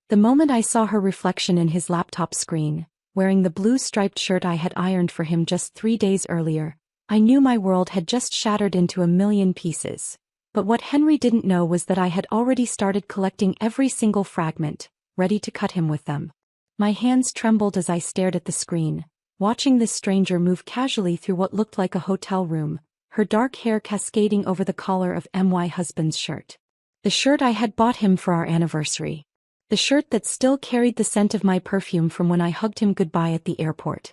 The moment I saw her reflection in his laptop screen, wearing the blue striped shirt I had ironed for him just 3 days earlier, I knew my world had just shattered into a million pieces. But what Henry didn't know was that I had already started collecting every single fragment, ready to cut him with them. My hands trembled as I stared at the screen, watching this stranger move casually through what looked like a hotel room, her dark hair cascading over the collar of my husband's shirt. The shirt I had bought him for our anniversary. The shirt that still carried the scent of my perfume from when I hugged him goodbye at the airport.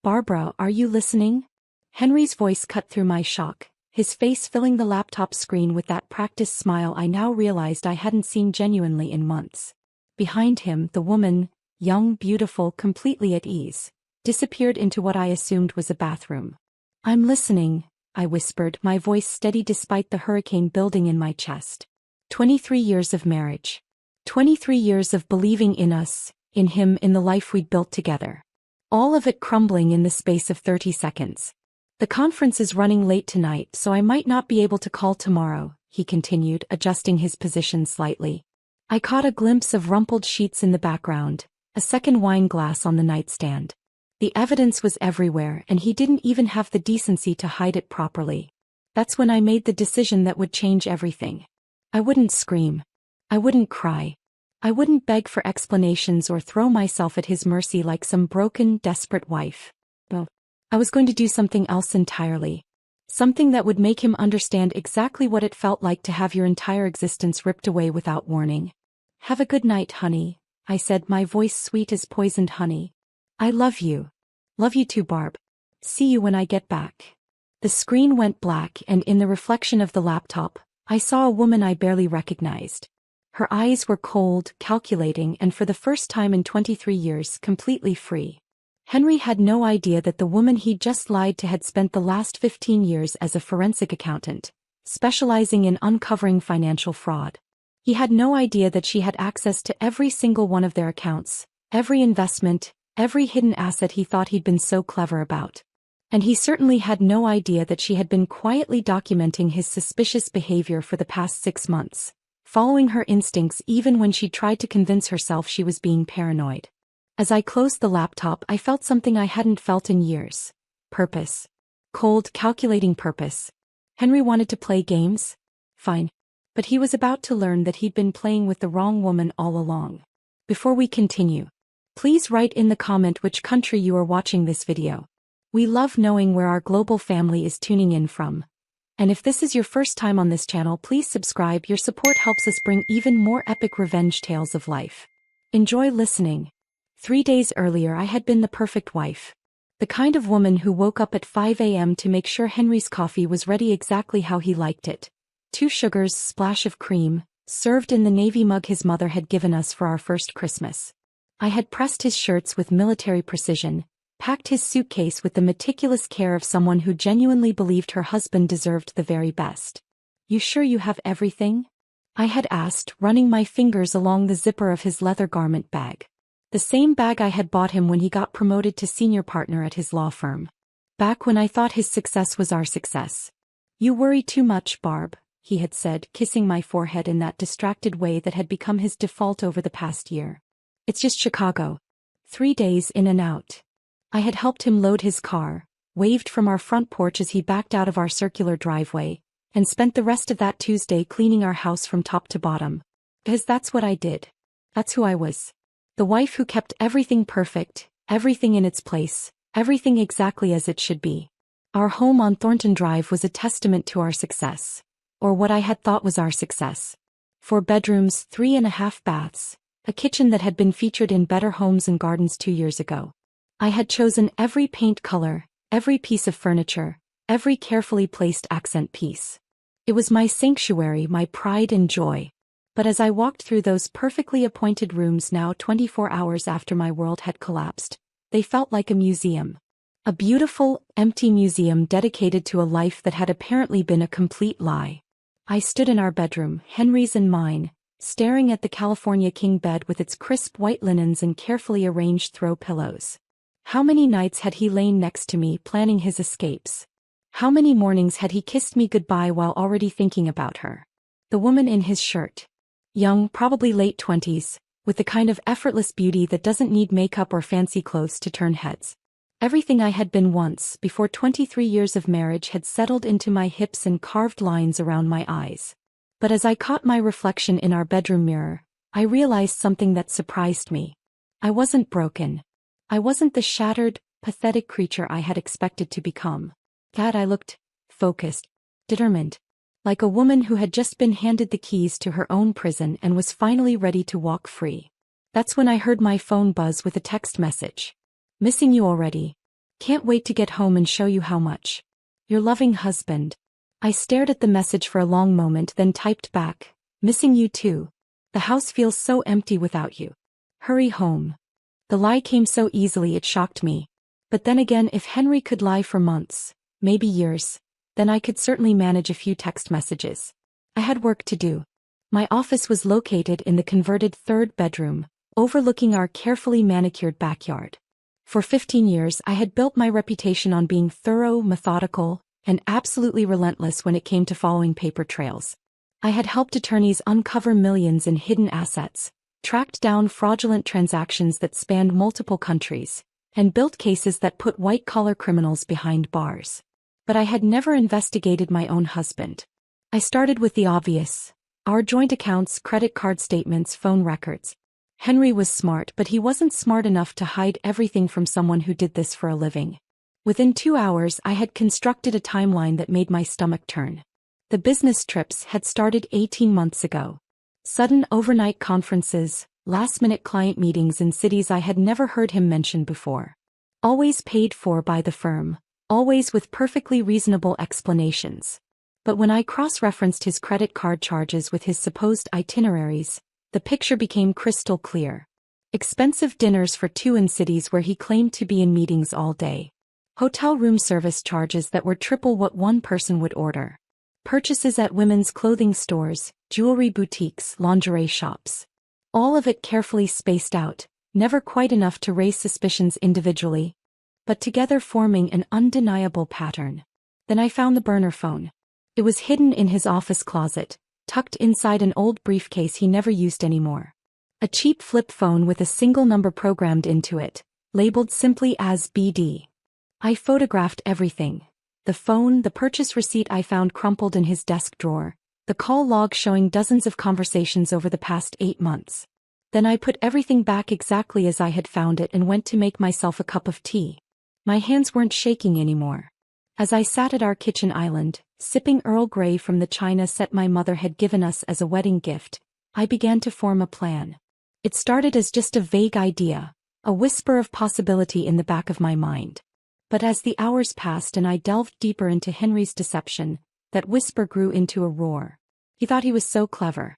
"Barbara, are you listening?" Henry's voice cut through my shock, his face filling the laptop screen with that practiced smile I now realized I hadn't seen genuinely in months. Behind him, the woman, young, beautiful, completely at ease, disappeared into what I assumed was a bathroom. "I'm listening," I whispered, my voice steady despite the hurricane building in my chest. 23 years of marriage. 23 years of believing in us, in him, in the life we'd built together. All of it crumbling in the space of 30 seconds. "The conference is running late tonight, so I might not be able to call tomorrow," he continued, adjusting his position slightly. I caught a glimpse of rumpled sheets in the background, a second wine glass on the nightstand. The evidence was everywhere, and he didn't even have the decency to hide it properly. That's when I made the decision that would change everything. I wouldn't scream. I wouldn't cry. I wouldn't beg for explanations or throw myself at his mercy like some broken, desperate wife. No. I was going to do something else entirely. Something that would make him understand exactly what it felt like to have your entire existence ripped away without warning. "Have a good night, honey," I said, my voice sweet as poisoned honey. "I love you. Love you too, Barb. See you when I get back." The screen went black, and in the reflection of the laptop, I saw a woman I barely recognized. Her eyes were cold, calculating, and for the first time in 23 years, completely free. Henry had no idea that the woman he'd just lied to had spent the last 15 years as a forensic accountant, specializing in uncovering financial fraud. He had no idea that she had access to every single one of their accounts, every investment, every hidden asset he thought he'd been so clever about. And he certainly had no idea that she had been quietly documenting his suspicious behavior for the past 6 months, following her instincts even when she tried to convince herself she was being paranoid. As I closed the laptop, I felt something I hadn't felt in years. Purpose. Cold, calculating purpose. Henry wanted to play games? Fine. But he was about to learn that he'd been playing with the wrong woman all along. Before we continue, please write in the comment which country you are watching this video. We love knowing where our global family is tuning in from. And if this is your first time on this channel, please subscribe. Your support helps us bring even more epic revenge tales of life. Enjoy listening. 3 days earlier I had been the perfect wife. The kind of woman who woke up at 5 a.m. to make sure Henry's coffee was ready exactly how he liked it. 2 sugars, splash of cream, served in the navy mug his mother had given us for our first Christmas. I had pressed his shirts with military precision, packed his suitcase with the meticulous care of someone who genuinely believed her husband deserved the very best. "You sure you have everything?" I had asked, running my fingers along the zipper of his leather garment bag. The same bag I had bought him when he got promoted to senior partner at his law firm. Back when I thought his success was our success. "You worry too much, Barb," he had said, kissing my forehead in that distracted way that had become his default over the past year. "It's just Chicago. 3 days in and out." I had helped him load his car, waved from our front porch as he backed out of our circular driveway, and spent the rest of that Tuesday cleaning our house from top to bottom. Because that's what I did. That's who I was. The wife who kept everything perfect, everything in its place, everything exactly as it should be. Our home on Thornton Drive was a testament to our success. Or what I had thought was our success. 4 bedrooms, 3.5 baths, a kitchen that had been featured in Better Homes and Gardens 2 years ago. I had chosen every paint color, every piece of furniture, every carefully placed accent piece. It was my sanctuary, my pride and joy. But as I walked through those perfectly appointed rooms now 24 hours after my world had collapsed, they felt like a museum. A beautiful, empty museum dedicated to a life that had apparently been a complete lie. I stood in our bedroom, Henry's and mine, staring at the California king bed with its crisp white linens and carefully arranged throw pillows. How many nights had he lain next to me planning his escapes? How many mornings had he kissed me goodbye while already thinking about her? The woman in his shirt. Young, probably late 20s, with the kind of effortless beauty that doesn't need makeup or fancy clothes to turn heads. Everything I had been once, before 23 years of marriage, had settled into my hips and carved lines around my eyes. But as I caught my reflection in our bedroom mirror, I realized something that surprised me. I wasn't broken. I wasn't the shattered, pathetic creature I had expected to become. Instead, I looked focused, determined, like a woman who had just been handed the keys to her own prison and was finally ready to walk free. That's when I heard my phone buzz with a text message. "Missing you already. Can't wait to get home and show you how much. Your loving husband." I stared at the message for a long moment, then typed back, "Missing you too. The house feels so empty without you. Hurry home." The lie came so easily it shocked me. But then again, if Henry could lie for months, maybe years, then I could certainly manage a few text messages. I had work to do. My office was located in the converted third bedroom, overlooking our carefully manicured backyard. For 15 years I had built my reputation on being thorough, methodical, and absolutely relentless when it came to following paper trails. I had helped attorneys uncover millions in hidden assets, tracked down fraudulent transactions that spanned multiple countries, and built cases that put white-collar criminals behind bars. But I had never investigated my own husband. I started with the obvious: our joint accounts, credit card statements, phone records. Henry was smart, but he wasn't smart enough to hide everything from someone who did this for a living. Within 2 hours, I had constructed a timeline that made my stomach turn. The business trips had started 18 months ago. Sudden overnight conferences, last-minute client meetings in cities I had never heard him mention before. Always paid for by the firm, always with perfectly reasonable explanations. But when I cross-referenced his credit card charges with his supposed itineraries, the picture became crystal clear. Expensive dinners for two in cities where he claimed to be in meetings all day. Hotel room service charges that were triple what one person would order. Purchases at women's clothing stores, jewelry boutiques, lingerie shops. All of it carefully spaced out, never quite enough to raise suspicions individually, but together forming an undeniable pattern. Then I found the burner phone. It was hidden in his office closet, tucked inside an old briefcase he never used anymore. A cheap flip phone with a single number programmed into it, labeled simply as BD. I photographed everything. The phone, the purchase receipt I found crumpled in his desk drawer, the call log showing dozens of conversations over the past 8 months. Then I put everything back exactly as I had found it and went to make myself a cup of tea. My hands weren't shaking anymore. As I sat at our kitchen island, sipping Earl Grey from the china set my mother had given us as a wedding gift, I began to form a plan. It started as just a vague idea, a whisper of possibility in the back of my mind. But as the hours passed and I delved deeper into Henry's deception, that whisper grew into a roar. He thought he was so clever.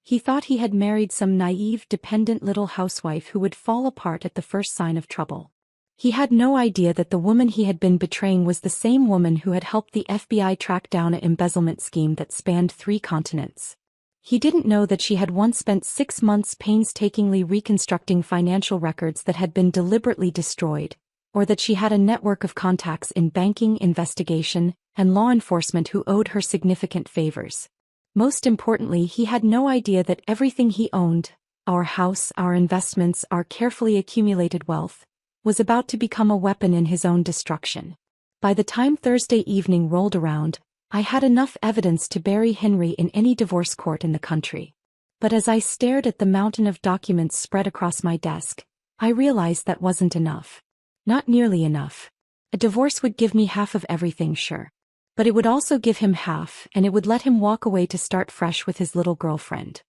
He thought he had married some naive, dependent little housewife who would fall apart at the first sign of trouble. He had no idea that the woman he had been betraying was the same woman who had helped the FBI track down an embezzlement scheme that spanned 3 continents. He didn't know that she had once spent 6 months painstakingly reconstructing financial records that had been deliberately destroyed, or that she had a network of contacts in banking, investigation, and law enforcement who owed her significant favors. Most importantly, he had no idea that everything he owned, our house, our investments, our carefully accumulated wealth, was about to become a weapon in his own destruction. By the time Thursday evening rolled around, I had enough evidence to bury Henry in any divorce court in the country. But as I stared at the mountain of documents spread across my desk, I realized that wasn't enough. Not nearly enough. A divorce would give me half of everything, sure. But it would also give him half, and it would let him walk away to start fresh with his little girlfriend.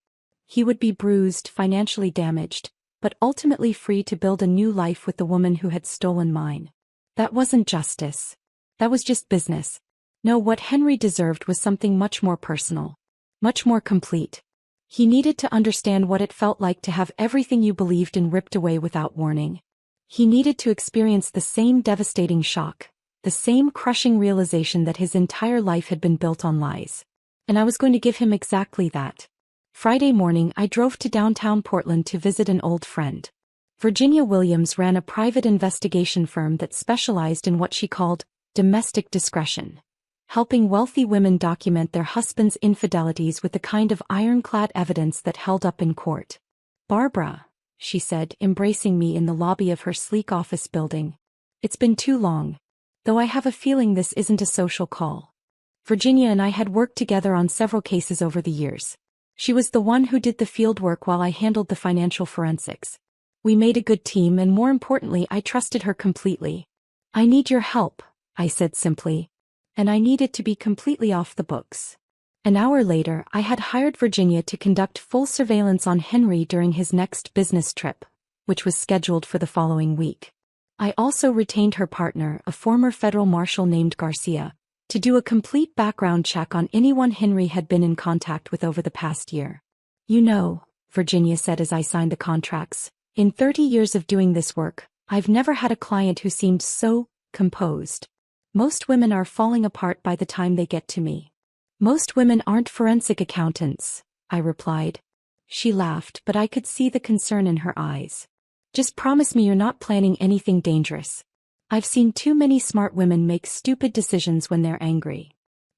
He would be bruised, financially damaged, but ultimately free to build a new life with the woman who had stolen mine. That wasn't justice. That was just business. No, what Henry deserved was something much more personal. Much more complete. He needed to understand what it felt like to have everything you believed in ripped away without warning. He needed to experience the same devastating shock, the same crushing realization that his entire life had been built on lies. And I was going to give him exactly that. Friday morning, I drove to downtown Portland to visit an old friend. Virginia Williams ran a private investigation firm that specialized in what she called domestic discretion, helping wealthy women document their husbands' infidelities with the kind of ironclad evidence that held up in court. Barbara, she said, embracing me in the lobby of her sleek office building. It's been too long. Though I have a feeling this isn't a social call. Virginia and I had worked together on several cases over the years. She was the one who did the field work while I handled the financial forensics. We made a good team, and more importantly, I trusted her completely. I need your help, I said simply. And I need it to be completely off the books. An hour later, I had hired Virginia to conduct full surveillance on Henry during his next business trip, which was scheduled for the following week. I also retained her partner, a former federal marshal named Garcia, to do a complete background check on anyone Henry had been in contact with over the past year. You know, Virginia said as I signed the contracts, in 30 years of doing this work, I've never had a client who seemed so composed. Most women are falling apart by the time they get to me. Most women aren't forensic accountants, I replied. She laughed, but I could see the concern in her eyes. Just promise me you're not planning anything dangerous. I've seen too many smart women make stupid decisions when they're angry.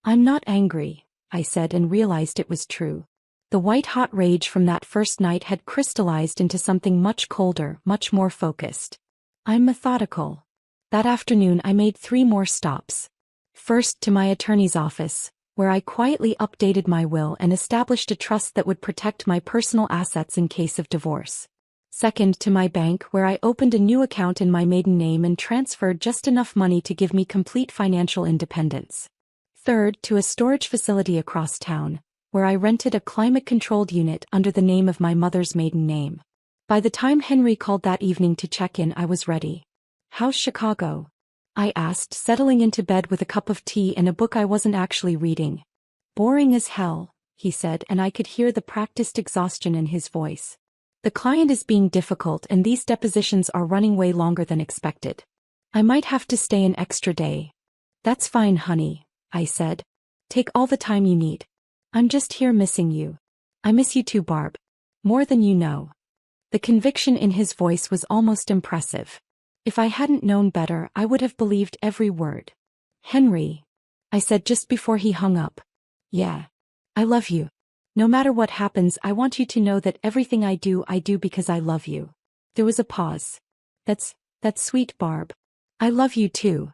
I'm not angry, I said, and realized it was true. The white-hot rage from that first night had crystallized into something much colder, much more focused. I'm methodical. That afternoon I made 3 more stops. First, to my attorney's office, where I quietly updated my will and established a trust that would protect my personal assets in case of divorce. Second, to my bank, where I opened a new account in my maiden name and transferred just enough money to give me complete financial independence. Third, to a storage facility across town, where I rented a climate-controlled unit under the name of my mother's maiden name. By the time Henry called that evening to check in, I was ready. "How's Chicago?" I asked, settling into bed with a cup of tea and a book I wasn't actually reading. "Boring as hell," he said, and I could hear the practiced exhaustion in his voice. "The client is being difficult, and these depositions are running way longer than expected. I might have to stay an extra day." "That's fine, honey," I said. "Take all the time you need. I'm just here missing you. I miss you too, Barb. More than you know." The conviction in his voice was almost impressive. If I hadn't known better, I would have believed every word. "Henry," I said just before he hung up. "Yeah. I love you. No matter what happens, I want you to know that everything I do because I love you." There was a pause. That's sweet, Barb. I love you too."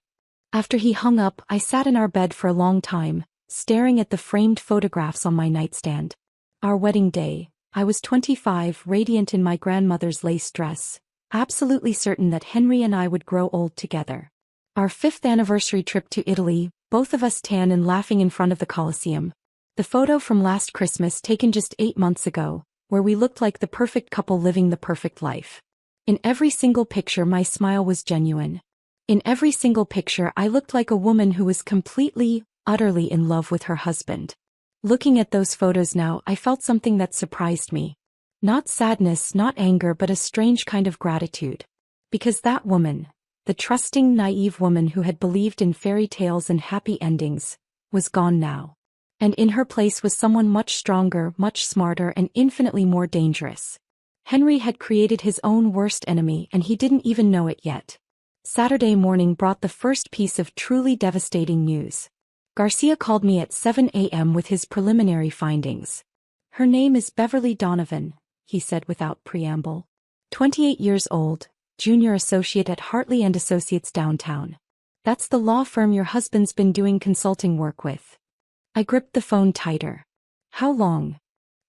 After he hung up, I sat in our bed for a long time, staring at the framed photographs on my nightstand. Our wedding day. I was 25, radiant in my grandmother's lace dress, absolutely certain that Henry and I would grow old together. Our 5th anniversary trip to Italy, both of us tan and laughing in front of the Colosseum. The photo from last Christmas taken just 8 months ago, where we looked like the perfect couple living the perfect life. In every single picture my smile was genuine. In every single picture I looked like a woman who was completely, utterly in love with her husband. Looking at those photos now, I felt something that surprised me. Not sadness, not anger, but a strange kind of gratitude. Because that woman, the trusting, naive woman who had believed in fairy tales and happy endings, was gone now. And in her place was someone much stronger, much smarter, and infinitely more dangerous. Henry had created his own worst enemy, and he didn't even know it yet. Saturday morning brought the first piece of truly devastating news. Garcia called me at 7 a.m. with his preliminary findings. "Her name is Beverly Donovan," he said without preamble. 28 years old, junior associate at Hartley & Associates downtown. "That's the law firm your husband's been doing consulting work with." I gripped the phone tighter. "How long?"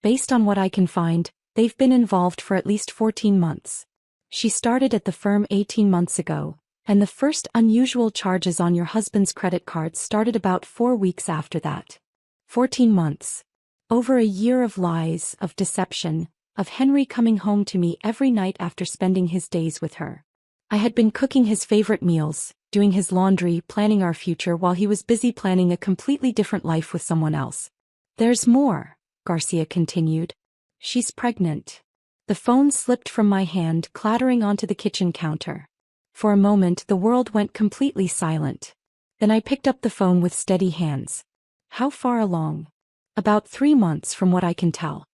"Based on what I can find, they've been involved for at least 14 months. She started at the firm 18 months ago, and the first unusual charges on your husband's credit cards started about 4 weeks after that. 14 months. Over a year of lies, of deception, of Henry coming home to me every night after spending his days with her. I had been cooking his favorite meals, doing his laundry, planning our future while he was busy planning a completely different life with someone else. There's more, Garcia continued. She's pregnant. The phone slipped from my hand, clattering onto the kitchen counter. For a moment the world went completely silent. Then I picked up the phone with steady hands. How far along? About 3 months from what I can tell.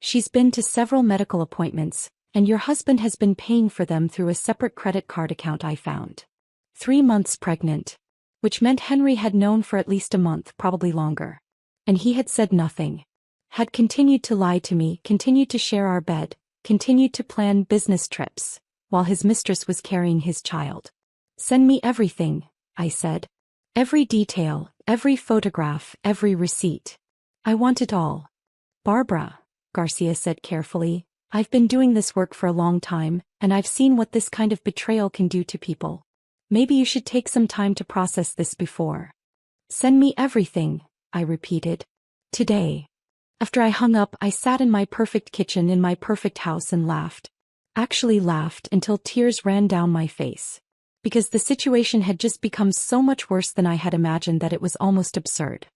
She's been to several medical appointments, and your husband has been paying for them through a separate credit card account I found. 3 months pregnant. Which meant Henry had known for at least a month, probably longer. And he had said nothing. Had continued to lie to me, continued to share our bed, continued to plan business trips, while his mistress was carrying his child. "Send me everything," I said. "Every detail, every photograph, every receipt. I want it all." "Barbara," Garcia said carefully, "I've been doing this work for a long time, and I've seen what this kind of betrayal can do to people. Maybe you should take some time to process this before." "Send me everything," I repeated. "Today." After I hung up, I sat in my perfect kitchen in my perfect house and laughed. Actually laughed until tears ran down my face. Because the situation had just become so much worse than I had imagined that it was almost absurd.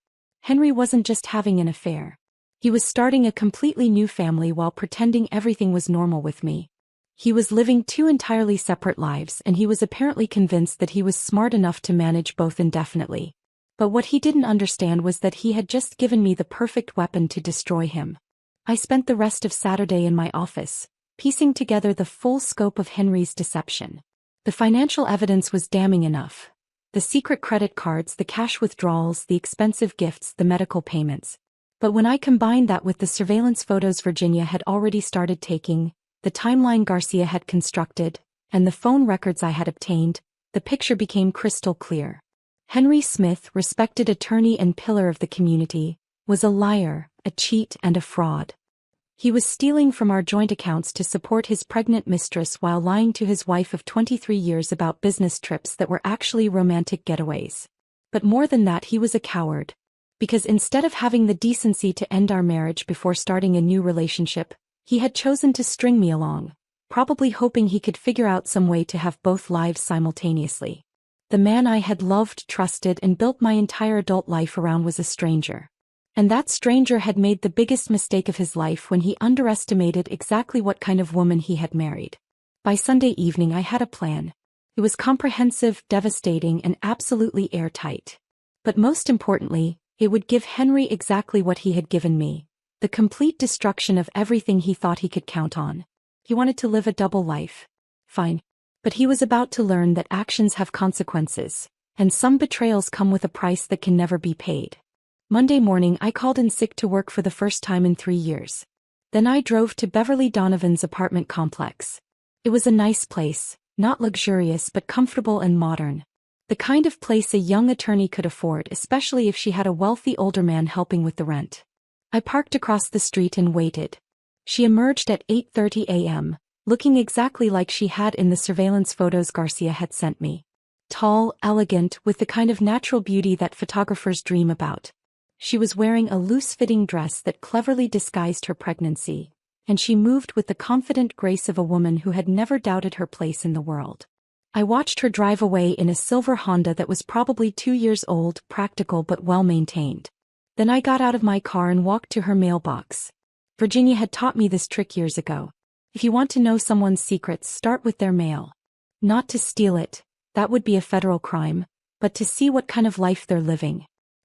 Henry wasn't just having an affair. He was starting a completely new family while pretending everything was normal with me. He was living two entirely separate lives, and he was apparently convinced that he was smart enough to manage both indefinitely. But what he didn't understand was that he had just given me the perfect weapon to destroy him. I spent the rest of Saturday in my office, piecing together the full scope of Henry's deception. The financial evidence was damning enough. The secret credit cards, the cash withdrawals, the expensive gifts, the medical payments. But when I combined that with the surveillance photos Virginia had already started taking, the timeline Garcia had constructed, and the phone records I had obtained, the picture became crystal clear. Henry Smith, respected attorney and pillar of the community, was a liar, a cheat, and a fraud. He was stealing from our joint accounts to support his pregnant mistress while lying to his wife of 23 years about business trips that were actually romantic getaways. But more than that, he was a coward. Because instead of having the decency to end our marriage before starting a new relationship, he had chosen to string me along, probably hoping he could figure out some way to have both lives simultaneously. The man I had loved, trusted, and built my entire adult life around was a stranger. And that stranger had made the biggest mistake of his life when he underestimated exactly what kind of woman he had married. By Sunday evening I had a plan. It was comprehensive, devastating, and absolutely airtight. But most importantly, it would give Henry exactly what he had given me: the complete destruction of everything he thought he could count on. He wanted to live a double life. Fine. But he was about to learn that actions have consequences, and some betrayals come with a price that can never be paid. Monday morning I called in sick to work for the first time in 3 years. Then I drove to Beverly Donovan's apartment complex. It was a nice place, not luxurious but comfortable and modern. The kind of place a young attorney could afford, especially if she had a wealthy older man helping with the rent. I parked across the street and waited. She emerged at 8:30 a.m., looking exactly like she had in the surveillance photos Garcia had sent me. Tall, elegant, with the kind of natural beauty that photographers dream about. She was wearing a loose-fitting dress that cleverly disguised her pregnancy, and she moved with the confident grace of a woman who had never doubted her place in the world. I watched her drive away in a silver Honda that was probably 2 years old, practical but well-maintained. Then I got out of my car and walked to her mailbox. Virginia had taught me this trick years ago. If you want to know someone's secrets, start with their mail. Not to steal it, that would be a federal crime, but to see what kind of life they're living.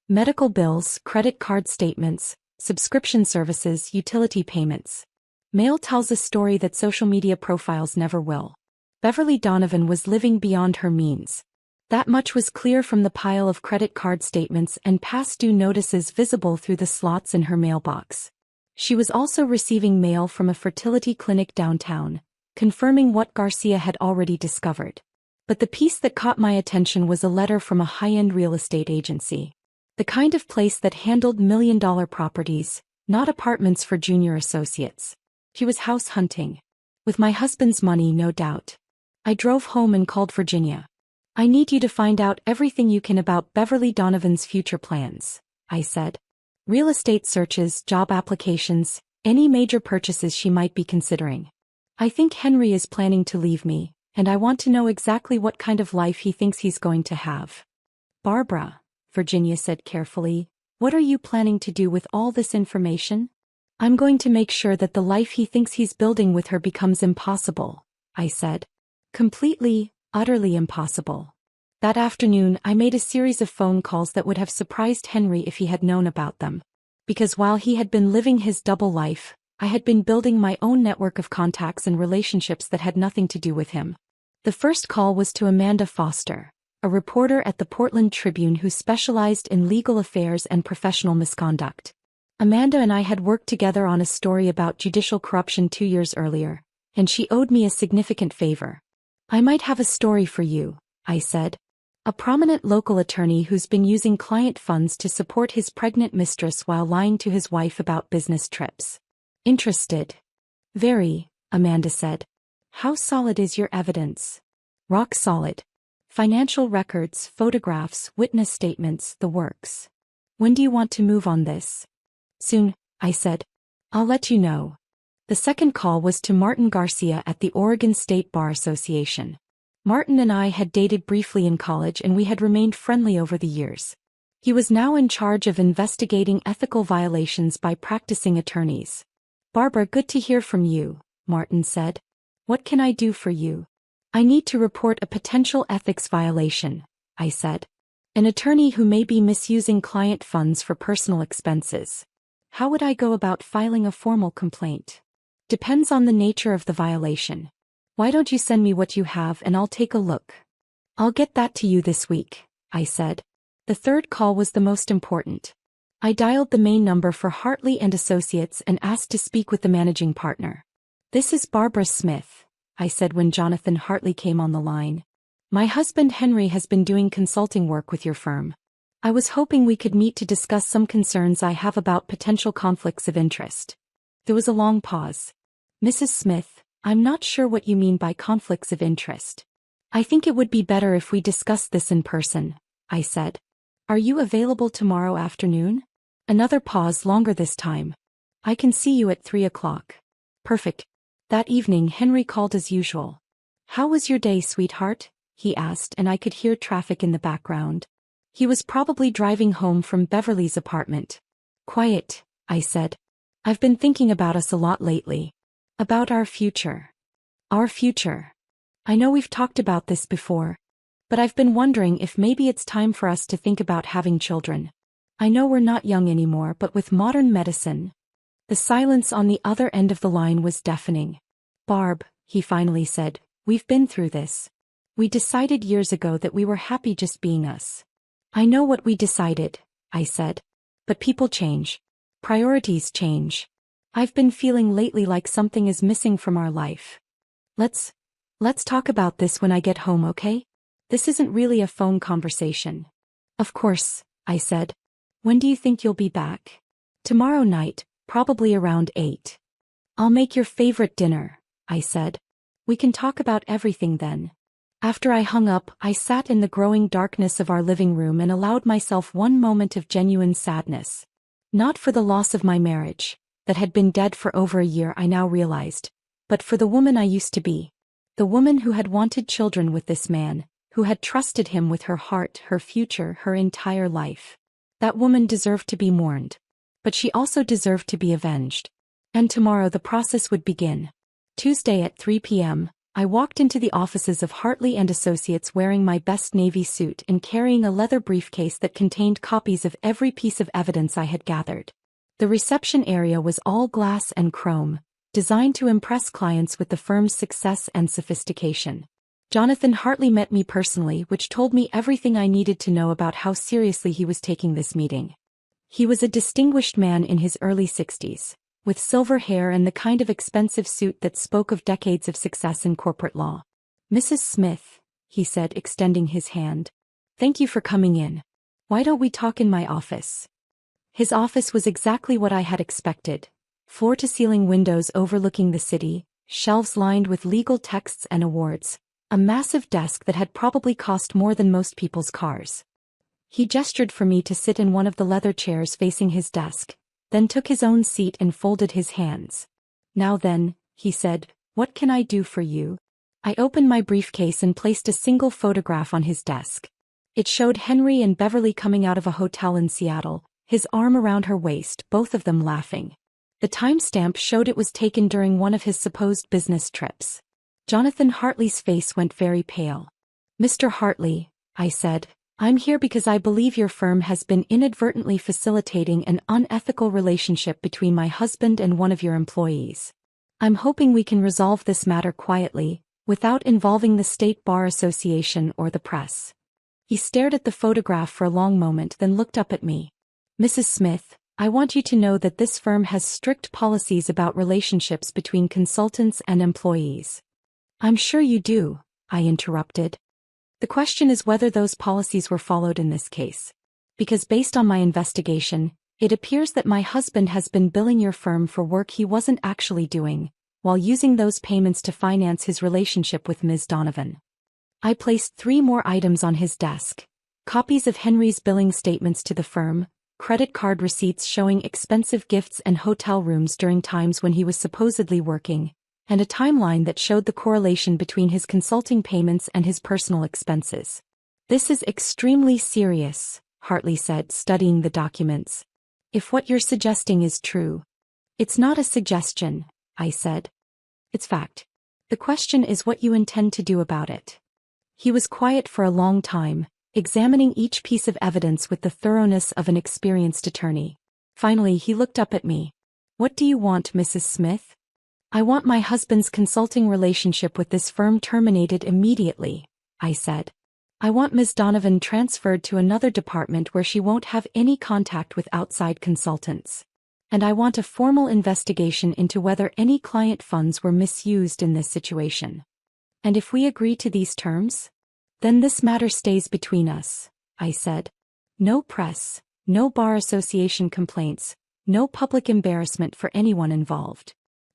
Medical bills, credit card statements, subscription services, utility payments. Mail tells a story that social media profiles never will. Beverly Donovan was living beyond her means. That much was clear from the pile of credit card statements and past due notices visible through the slots in her mailbox. She was also receiving mail from a fertility clinic downtown, confirming what Garcia had already discovered. But the piece that caught my attention was a letter from a high-end real estate agency. The kind of place that handled million-dollar properties, not apartments for junior associates. She was house hunting. With my husband's money, no doubt. I drove home and called Virginia. "I need you to find out everything you can about Beverly Donovan's future plans," I said. "Real estate searches, job applications, any major purchases she might be considering. I think Henry is planning to leave me, and I want to know exactly what kind of life he thinks he's going to have." "Barbara," Virginia said carefully, "what are you planning to do with all this information?" "I'm going to make sure that the life he thinks he's building with her becomes impossible," I said. Completely, utterly impossible. That afternoon I made a series of phone calls that would have surprised Henry if he had known about them. Because while he had been living his double life, I had been building my own network of contacts and relationships that had nothing to do with him. The first call was to Amanda Foster, a reporter at the Portland Tribune who specialized in legal affairs and professional misconduct. Amanda and I had worked together on a story about judicial corruption 2 years earlier, and she owed me a significant favor. I might have a story for you, I said. A prominent local attorney who's been using client funds to support his pregnant mistress while lying to his wife about business trips. Interested? Very, Amanda said. How solid is your evidence? Rock solid. Financial records, photographs, witness statements, the works. When do you want to move on this? Soon, I said. I'll let you know. The second call was to Martin Garcia at the Oregon State Bar Association. Martin and I had dated briefly in college and we had remained friendly over the years. He was now in charge of investigating ethical violations by practicing attorneys. Barbara, good to hear from you, Martin said. What can I do for you? I need to report a potential ethics violation, I said. An attorney who may be misusing client funds for personal expenses. How would I go about filing a formal complaint? Depends on the nature of the violation. Why don't you send me what you have and I'll take a look? I'll get that to you this week, I said. The third call was the most important. I dialed the main number for Hartley and Associates and asked to speak with the managing partner. This is Barbara Smith, I said when Jonathan Hartley came on the line. My husband Henry has been doing consulting work with your firm. I was hoping we could meet to discuss some concerns I have about potential conflicts of interest. There was a long pause. Mrs. Smith, I'm not sure what you mean by conflicts of interest. I think it would be better if we discussed this in person, I said. Are you available tomorrow afternoon? Another pause, longer this time. I can see you at 3 o'clock. Perfect. That evening Henry called as usual. How was your day, sweetheart? He asked, and I could hear traffic in the background. He was probably driving home from Beverly's apartment. Quiet, I said. I've been thinking about us a lot lately. About our future. Our future. I know we've talked about this before, but I've been wondering if maybe it's time for us to think about having children. I know we're not young anymore, but with modern medicine. The silence on the other end of the line was deafening. Barb, he finally said, we've been through this. We decided years ago that we were happy just being us. I know what we decided, I said. But people change. Priorities change. I've been feeling lately like something is missing from our life. Let's talk about this when I get home, okay? This isn't really a phone conversation. Of course, I said. When do you think you'll be back? Tomorrow night, probably around 8. I'll make your favorite dinner, I said. We can talk about everything then. After I hung up, I sat in the growing darkness of our living room and allowed myself one moment of genuine sadness. Not for the loss of my marriage, that had been dead for over a year, I now realized, but for the woman I used to be. The woman who had wanted children with this man, who had trusted him with her heart, her future, her entire life. That woman deserved to be mourned. But she also deserved to be avenged. And tomorrow the process would begin. Tuesday at 3 p.m., I walked into the offices of Hartley and Associates wearing my best navy suit and carrying a leather briefcase that contained copies of every piece of evidence I had gathered. The reception area was all glass and chrome, designed to impress clients with the firm's success and sophistication. Jonathan Hartley met me personally, which told me everything I needed to know about how seriously he was taking this meeting. He was a distinguished man in his early 60s. With silver hair and the kind of expensive suit that spoke of decades of success in corporate law. Mrs. Smith, he said, extending his hand. Thank you for coming in. Why don't we talk in my office? His office was exactly what I had expected. Floor-to-ceiling windows overlooking the city, shelves lined with legal texts and awards, a massive desk that had probably cost more than most people's cars. He gestured for me to sit in one of the leather chairs facing his desk, then took his own seat and folded his hands. Now then, he said, what can I do for you? I opened my briefcase and placed a single photograph on his desk. It showed Henry and Beverly coming out of a hotel in Seattle, his arm around her waist, both of them laughing. The timestamp showed it was taken during one of his supposed business trips. Jonathan Hartley's face went very pale. Mr. Hartley, I said, I'm here because I believe your firm has been inadvertently facilitating an unethical relationship between my husband and one of your employees. I'm hoping we can resolve this matter quietly, without involving the State Bar Association or the press. He stared at the photograph for a long moment, then looked up at me. Mrs. Smith, I want you to know that this firm has strict policies about relationships between consultants and employees. I'm sure you do, I interrupted. The question is whether those policies were followed in this case. Because based on my investigation, it appears that my husband has been billing your firm for work he wasn't actually doing, while using those payments to finance his relationship with Ms. Donovan. I placed 3 more items on his desk: copies of Henry's billing statements to the firm, credit card receipts showing expensive gifts and hotel rooms during times when he was supposedly working, and a timeline that showed the correlation between his consulting payments and his personal expenses. This is extremely serious, Hartley said, studying the documents. If what you're suggesting is true. It's not a suggestion, I said. It's fact. The question is what you intend to do about it. He was quiet for a long time, examining each piece of evidence with the thoroughness of an experienced attorney. Finally he looked up at me. What do you want, Mrs. Smith? I want my husband's consulting relationship with this firm terminated immediately, I said. I want Ms. Donovan transferred to another department where she won't have any contact with outside consultants. And I want a formal investigation into whether any client funds were misused in this situation. And if we agree to these terms? Then this matter stays between us, I said. No press, no bar association complaints, no public embarrassment for anyone involved.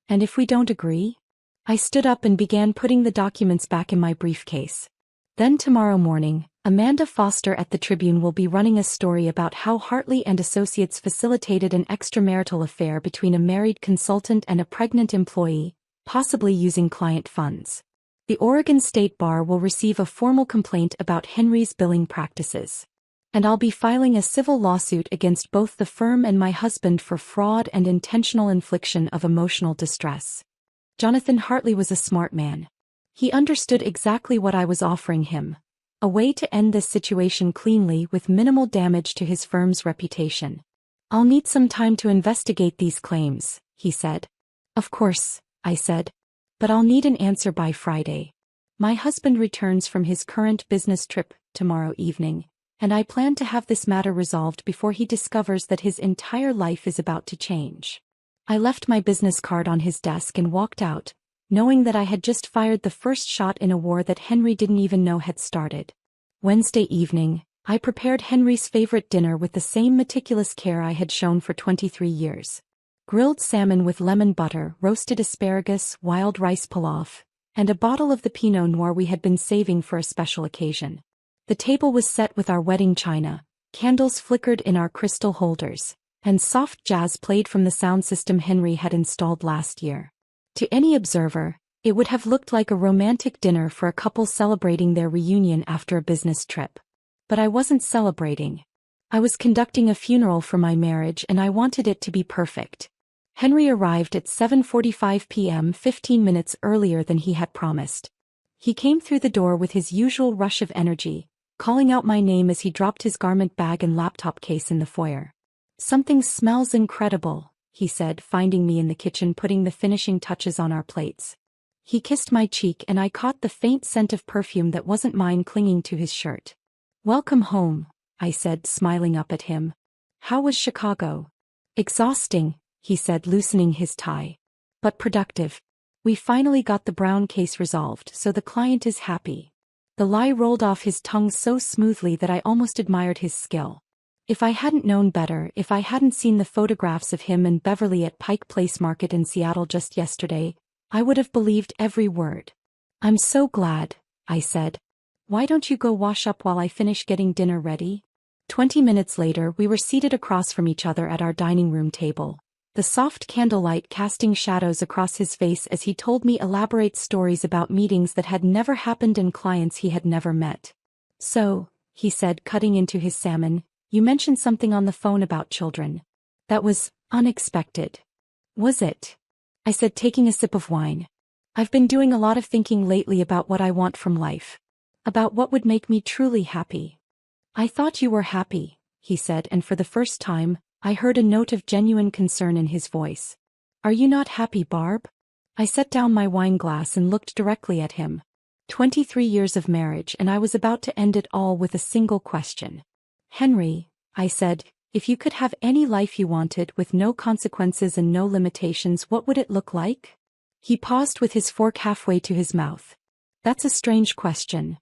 And if we don't agree? I stood up and began putting the documents back in my briefcase. Then tomorrow morning, Amanda Foster at the Tribune will be running a story about how Hartley and Associates facilitated an extramarital affair between a married consultant and a pregnant employee, possibly using client funds. The Oregon State Bar will receive a formal complaint about Henry's billing practices. And I'll be filing a civil lawsuit against both the firm and my husband for fraud and intentional infliction of emotional distress. Jonathan Hartley was a smart man. He understood exactly what I was offering him. A way to end this situation cleanly with minimal damage to his firm's reputation. I'll need some time to investigate these claims, he said. Of course, I said. But I'll need an answer by Friday. My husband returns from his current business trip tomorrow evening, and I plan to have this matter resolved before he discovers that his entire life is about to change. I left my business card on his desk and walked out, knowing that I had just fired the first shot in a war that Henry didn't even know had started. Wednesday evening, I prepared Henry's favorite dinner with the same meticulous care I had shown for 23 years. Grilled salmon with lemon butter, roasted asparagus, wild rice pilaf, and a bottle of the Pinot Noir we had been saving for a special occasion. The table was set with our wedding china, candles flickered in our crystal holders, and soft jazz played from the sound system Henry had installed last year. To any observer, it would have looked like a romantic dinner for a couple celebrating their reunion after a business trip. But I wasn't celebrating. I was conducting a funeral for my marriage and I wanted it to be perfect. Henry arrived at 7:45 p.m., 15 minutes earlier than he had promised. He came through the door with his usual rush of energy, calling out my name as he dropped his garment bag and laptop case in the foyer. Something smells incredible, he said, finding me in the kitchen putting the finishing touches on our plates. He kissed my cheek and I caught the faint scent of perfume that wasn't mine clinging to his shirt. Welcome home, I said, smiling up at him. How was Chicago? Exhausting, he said, loosening his tie. But productive. We finally got the Brown case resolved, so the client is happy. The lie rolled off his tongue so smoothly that I almost admired his skill. If I hadn't known better, if I hadn't seen the photographs of him and Beverly at Pike Place Market in Seattle just yesterday, I would have believed every word. I'm so glad, I said. Why don't you go wash up while I finish getting dinner ready? 20 minutes later we were seated across from each other at our dining room table, the soft candlelight casting shadows across his face as he told me elaborate stories about meetings that had never happened and clients he had never met. So, he said, cutting into his salmon, you mentioned something on the phone about children. That was unexpected. Was it? I said, taking a sip of wine. I've been doing a lot of thinking lately about what I want from life. About what would make me truly happy. I thought you were happy, he said, and for the first time, I heard a note of genuine concern in his voice. Are you not happy, Barb? I set down my wine glass and looked directly at him. 23 years of marriage and I was about to end it all with a single question. Henry, I said, If you could have any life you wanted with no consequences and no limitations, what would it look like? He paused with his fork halfway to his mouth. That's a strange question.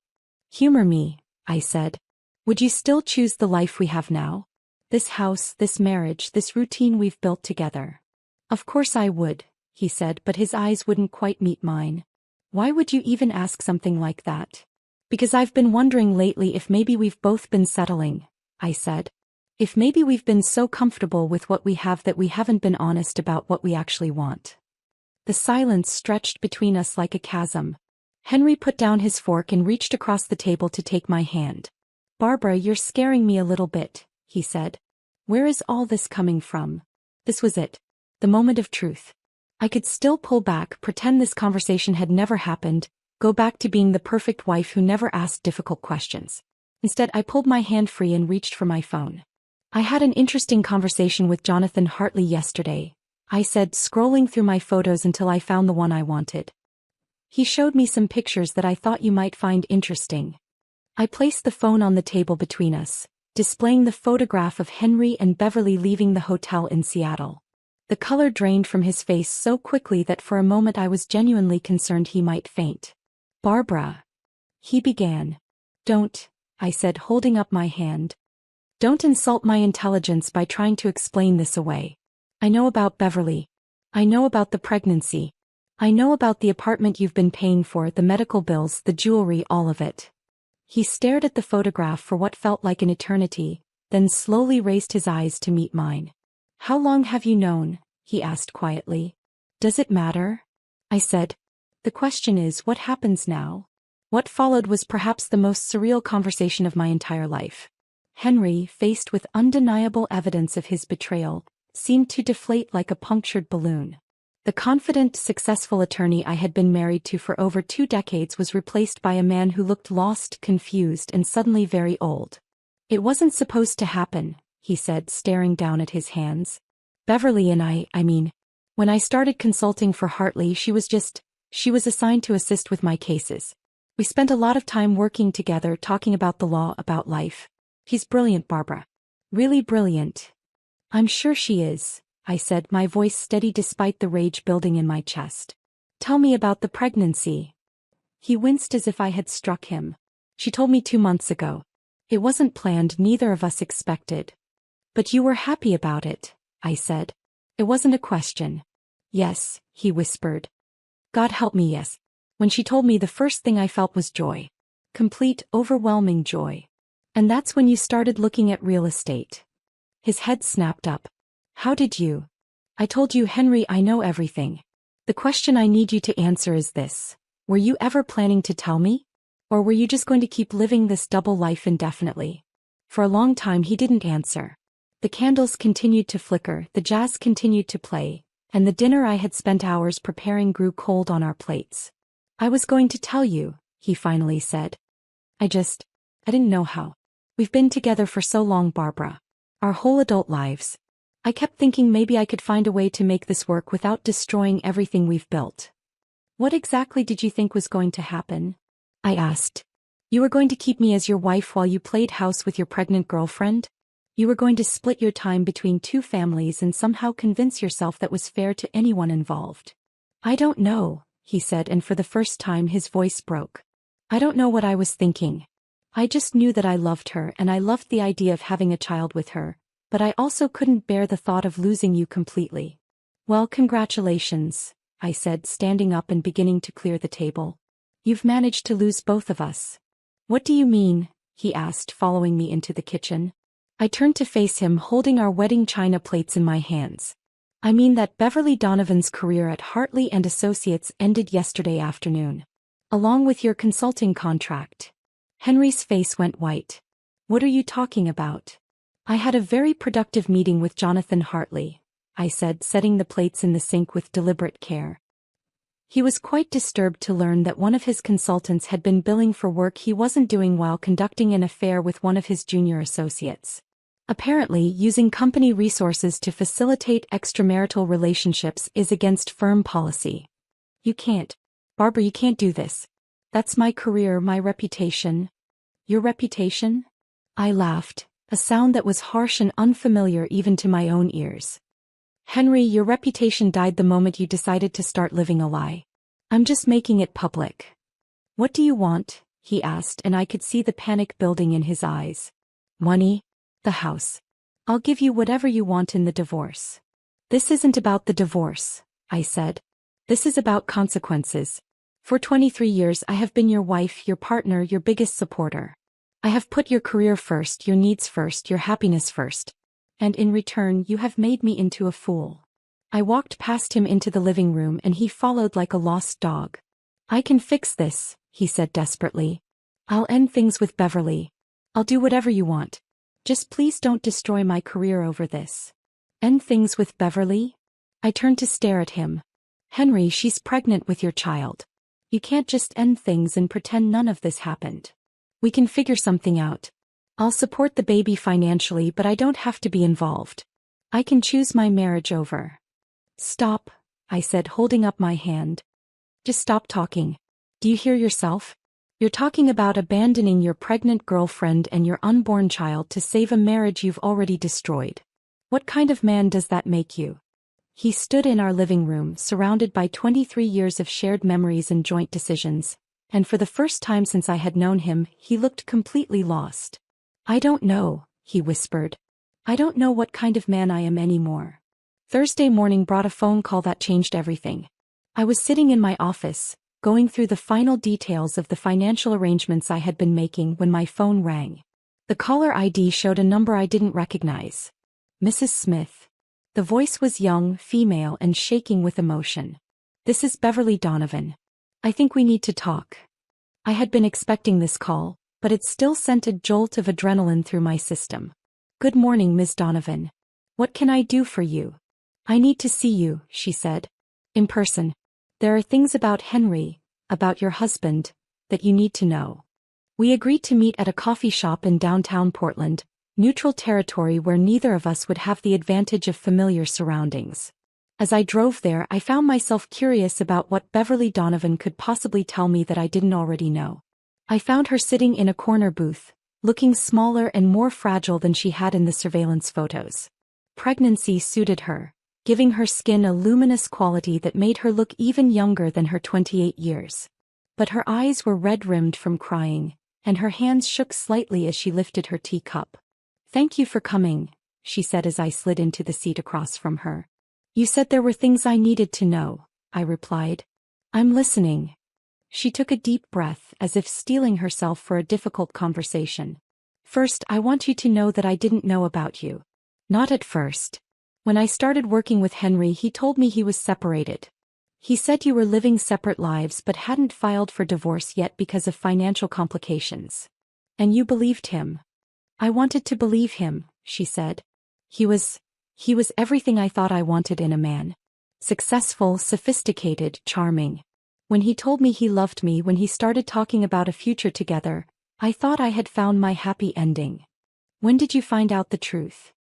Humor me, I said. Would you still choose the life we have now? This house, this marriage, this routine we've built together. Of course I would, he said, but his eyes wouldn't quite meet mine. Why would you even ask something like that? Because I've been wondering lately if maybe we've both been settling, I said. If maybe we've been so comfortable with what we have that we haven't been honest about what we actually want. The silence stretched between us like a chasm. Henry put down his fork and reached across the table to take my hand. Barbara, you're scaring me a little bit, he said. Where is all this coming from? This was it. The moment of truth. I could still pull back, pretend this conversation had never happened, go back to being the perfect wife who never asked difficult questions. Instead, I pulled my hand free and reached for my phone. I had an interesting conversation with Jonathan Hartley yesterday, I said, scrolling through my photos until I found the one I wanted. He showed me some pictures that I thought you might find interesting. I placed the phone on the table between us, displaying the photograph of Henry and Beverly leaving the hotel in Seattle. The color drained from his face so quickly that for a moment I was genuinely concerned he might faint. Barbara. He began. Don't, I said, holding up my hand. Don't insult my intelligence by trying to explain this away. I know about Beverly. I know about the pregnancy. I know about the apartment you've been paying for, the medical bills, the jewelry, all of it. He stared at the photograph for what felt like an eternity, then slowly raised his eyes to meet mine. How long have you known? He asked quietly. Does it matter? I said. The question is, what happens now? What followed was perhaps the most surreal conversation of my entire life. Henry, faced with undeniable evidence of his betrayal, seemed to deflate like a punctured balloon. The confident, successful attorney I had been married to for over 2 decades was replaced by a man who looked lost, confused, and suddenly very old. It wasn't supposed to happen, he said, staring down at his hands. Beverly and I mean, when I started consulting for Hartley, she was assigned to assist with my cases. We spent a lot of time working together, talking about the law, about life. He's brilliant, Barbara. Really brilliant. I'm sure she is, I said, my voice steady despite the rage building in my chest. Tell me about the pregnancy. He winced as if I had struck him. She told me 2 months ago. It wasn't planned, neither of us expected. But you were happy about it, I said. It wasn't a question. Yes, he whispered. God help me, yes. When she told me, the first thing I felt was joy. Complete, overwhelming joy. And that's when you started looking at real estate. His head snapped up. How did you? I told you, Henry, I know everything. The question I need you to answer is this. Were you ever planning to tell me? Or were you just going to keep living this double life indefinitely? For a long time he didn't answer. The candles continued to flicker, the jazz continued to play, and the dinner I had spent hours preparing grew cold on our plates. I was going to tell you, he finally said. I didn't know how. We've been together for so long, Barbara. Our whole adult lives. I kept thinking maybe I could find a way to make this work without destroying everything we've built. What exactly did you think was going to happen? I asked. You were going to keep me as your wife while you played house with your pregnant girlfriend? You were going to split your time between 2 families and somehow convince yourself that was fair to anyone involved. I don't know, he said, and for the first time his voice broke. I don't know what I was thinking. I just knew that I loved her and I loved the idea of having a child with her, but I also couldn't bear the thought of losing you completely. Well, congratulations, I said, standing up and beginning to clear the table. You've managed to lose both of us. What do you mean? He asked, following me into the kitchen. I turned to face him, holding our wedding china plates in my hands. I mean that Beverly Donovan's career at Hartley and Associates ended yesterday afternoon. Along with your consulting contract. Henry's face went white. What are you talking about? I had a very productive meeting with Jonathan Hartley, I said, setting the plates in the sink with deliberate care. He was quite disturbed to learn that one of his consultants had been billing for work he wasn't doing while conducting an affair with one of his junior associates. Apparently, using company resources to facilitate extramarital relationships is against firm policy. You can't. Barbara, you can't do this. That's my career, my reputation. Your reputation? I laughed. a sound that was harsh and unfamiliar even to my own ears. Henry, your reputation died the moment you decided to start living a lie. I'm just making it public. What do you want? He asked, and I could see the panic building in his eyes. Money? The house. I'll give you whatever you want in the divorce. This isn't about the divorce, I said. This is about consequences. For 23 years I have been your wife, your partner, your biggest supporter. I have put your career first, your needs first, your happiness first. And in return you have made me into a fool. I walked past him into the living room and he followed like a lost dog. I can fix this, he said desperately. I'll end things with Beverly. I'll do whatever you want. Just please don't destroy my career over this. End things with Beverly? I turned to stare at him. Henry, she's pregnant with your child. You can't just end things and pretend none of this happened. We can figure something out. I'll support the baby financially, but I don't have to be involved. I can choose my marriage over. Stop, I said, holding up my hand. Just stop talking. Do you hear yourself? You're talking about abandoning your pregnant girlfriend and your unborn child to save a marriage you've already destroyed. What kind of man does that make you? He stood in our living room, surrounded by 23 years of shared memories and joint decisions, and for the first time since I had known him, he looked completely lost. I don't know, he whispered. I don't know what kind of man I am anymore. Thursday morning brought a phone call that changed everything. I was sitting in my office, going through the final details of the financial arrangements I had been making when my phone rang. The caller ID showed a number I didn't recognize. Mrs. Smith. The voice was young, female, and shaking with emotion. This is Beverly Donovan. I think we need to talk. I had been expecting this call, but it still sent a jolt of adrenaline through my system. Good morning, Ms. Donovan. What can I do for you? I need to see you, she said. In person. There are things about Henry, about your husband, that you need to know. We agreed to meet at a coffee shop in downtown Portland, neutral territory where neither of us would have the advantage of familiar surroundings. As I drove there, I found myself curious about what Beverly Donovan could possibly tell me that I didn't already know. I found her sitting in a corner booth, looking smaller and more fragile than she had in the surveillance photos. Pregnancy suited her, giving her skin a luminous quality that made her look even younger than her 28 years. But her eyes were red-rimmed from crying, and her hands shook slightly as she lifted her teacup. Thank you for coming, she said as I slid into the seat across from her. You said there were things I needed to know, I replied. I'm listening. She took a deep breath, as if steeling herself for a difficult conversation. First, I want you to know that I didn't know about you. Not at first. When I started working with Henry, he told me he was separated. He said you were living separate lives but hadn't filed for divorce yet because of financial complications. And you believed him. I wanted to believe him, she said. He was everything I thought I wanted in a man. Successful, sophisticated, charming. When he told me he loved me, when he started talking about a future together, I thought I had found my happy ending. When did you find out the truth?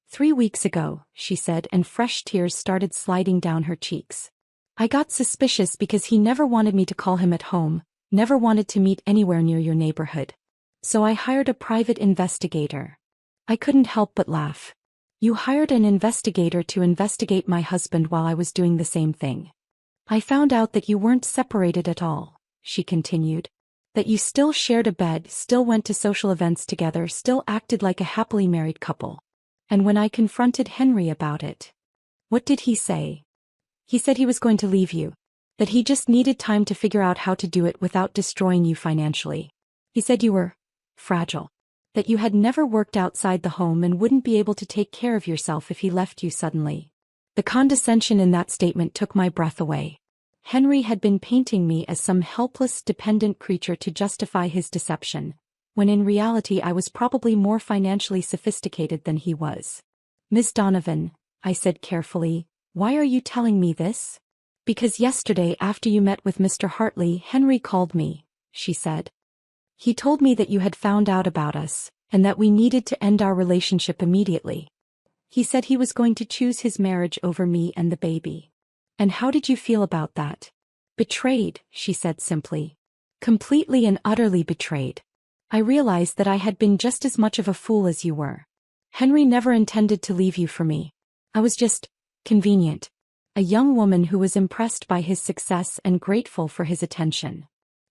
3 weeks ago, she said, and fresh tears started sliding down her cheeks. I got suspicious because he never wanted me to call him at home, never wanted to meet anywhere near your neighborhood. So I hired a private investigator. I couldn't help but laugh. You hired an investigator to investigate my husband while I was doing the same thing. I found out that you weren't separated at all, she continued. That you still shared a bed, still went to social events together, still acted like a happily married couple. And when I confronted Henry about it, what did he say? He said he was going to leave you. That he just needed time to figure out how to do it without destroying you financially. He said you were fragile. That you had never worked outside the home and wouldn't be able to take care of yourself if he left you suddenly. The condescension in that statement took my breath away. Henry had been painting me as some helpless, dependent creature to justify his deception, when in reality I was probably more financially sophisticated than he was. Ms. Donovan, I said carefully, why are you telling me this? Because yesterday after you met with Mr. Hartley, Henry called me, she said. He told me that you had found out about us, and that we needed to end our relationship immediately. He said he was going to choose his marriage over me and the baby. And how did you feel about that? Betrayed, she said simply. Completely and utterly betrayed. I realized that I had been just as much of a fool as you were. Henry never intended to leave you for me. I was just convenient. A young woman who was impressed by his success and grateful for his attention.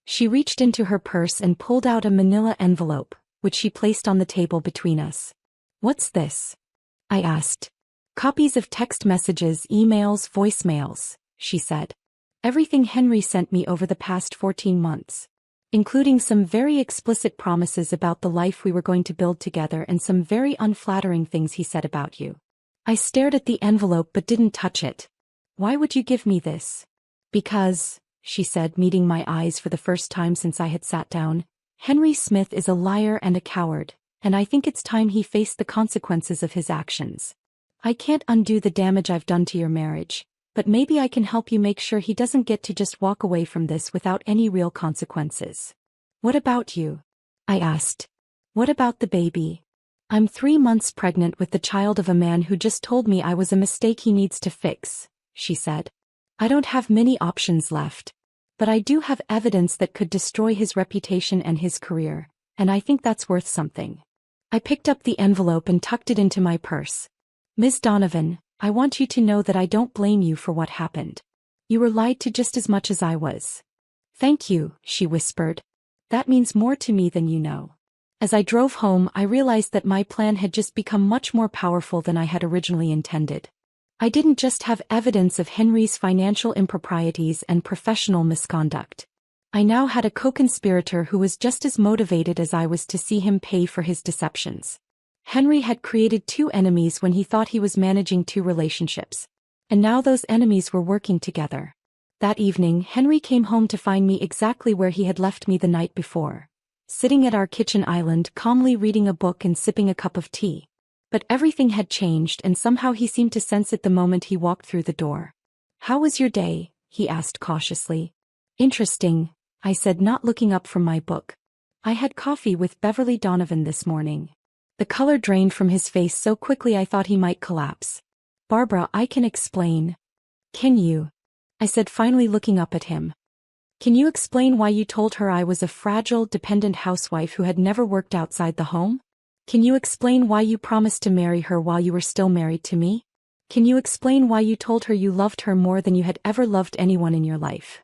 She reached into her purse and pulled out a manila envelope, which she placed on the table between us. What's this? I asked. Copies of text messages, emails, voicemails, she said. Everything Henry sent me over the past 14 months. Including some very explicit promises about the life we were going to build together and some very unflattering things he said about you. I stared at the envelope but didn't touch it. Why would you give me this? Because, she said, meeting my eyes for the first time since I had sat down, Henry Smith is a liar and a coward, and I think it's time he faced the consequences of his actions. I can't undo the damage I've done to your marriage, but maybe I can help you make sure he doesn't get to just walk away from this without any real consequences. What about you? I asked. What about the baby? I'm 3 months pregnant with the child of a man who just told me I was a mistake he needs to fix, she said. I don't have many options left. But I do have evidence that could destroy his reputation and his career, and I think that's worth something. I picked up the envelope and tucked it into my purse. Ms. Donovan, I want you to know that I don't blame you for what happened. You were lied to just as much as I was. Thank you, she whispered. That means more to me than you know. As I drove home, I realized that my plan had just become much more powerful than I had originally intended. I didn't just have evidence of Henry's financial improprieties and professional misconduct. I now had a co-conspirator who was just as motivated as I was to see him pay for his deceptions. Henry had created 2 enemies when he thought he was managing 2 relationships. And now those enemies were working together. That evening, Henry came home to find me exactly where he had left me the night before. Sitting at our kitchen island, calmly reading a book and sipping a cup of tea. But everything had changed and somehow he seemed to sense it the moment he walked through the door. How was your day? He asked cautiously. Interesting, I said, not looking up from my book. I had coffee with Beverly Donovan this morning. The color drained from his face so quickly I thought he might collapse. Barbara, I can explain. Can you? I said, finally looking up at him. Can you explain why you told her I was a fragile, dependent housewife who had never worked outside the home? Can you explain why you promised to marry her while you were still married to me? Can you explain why you told her you loved her more than you had ever loved anyone in your life?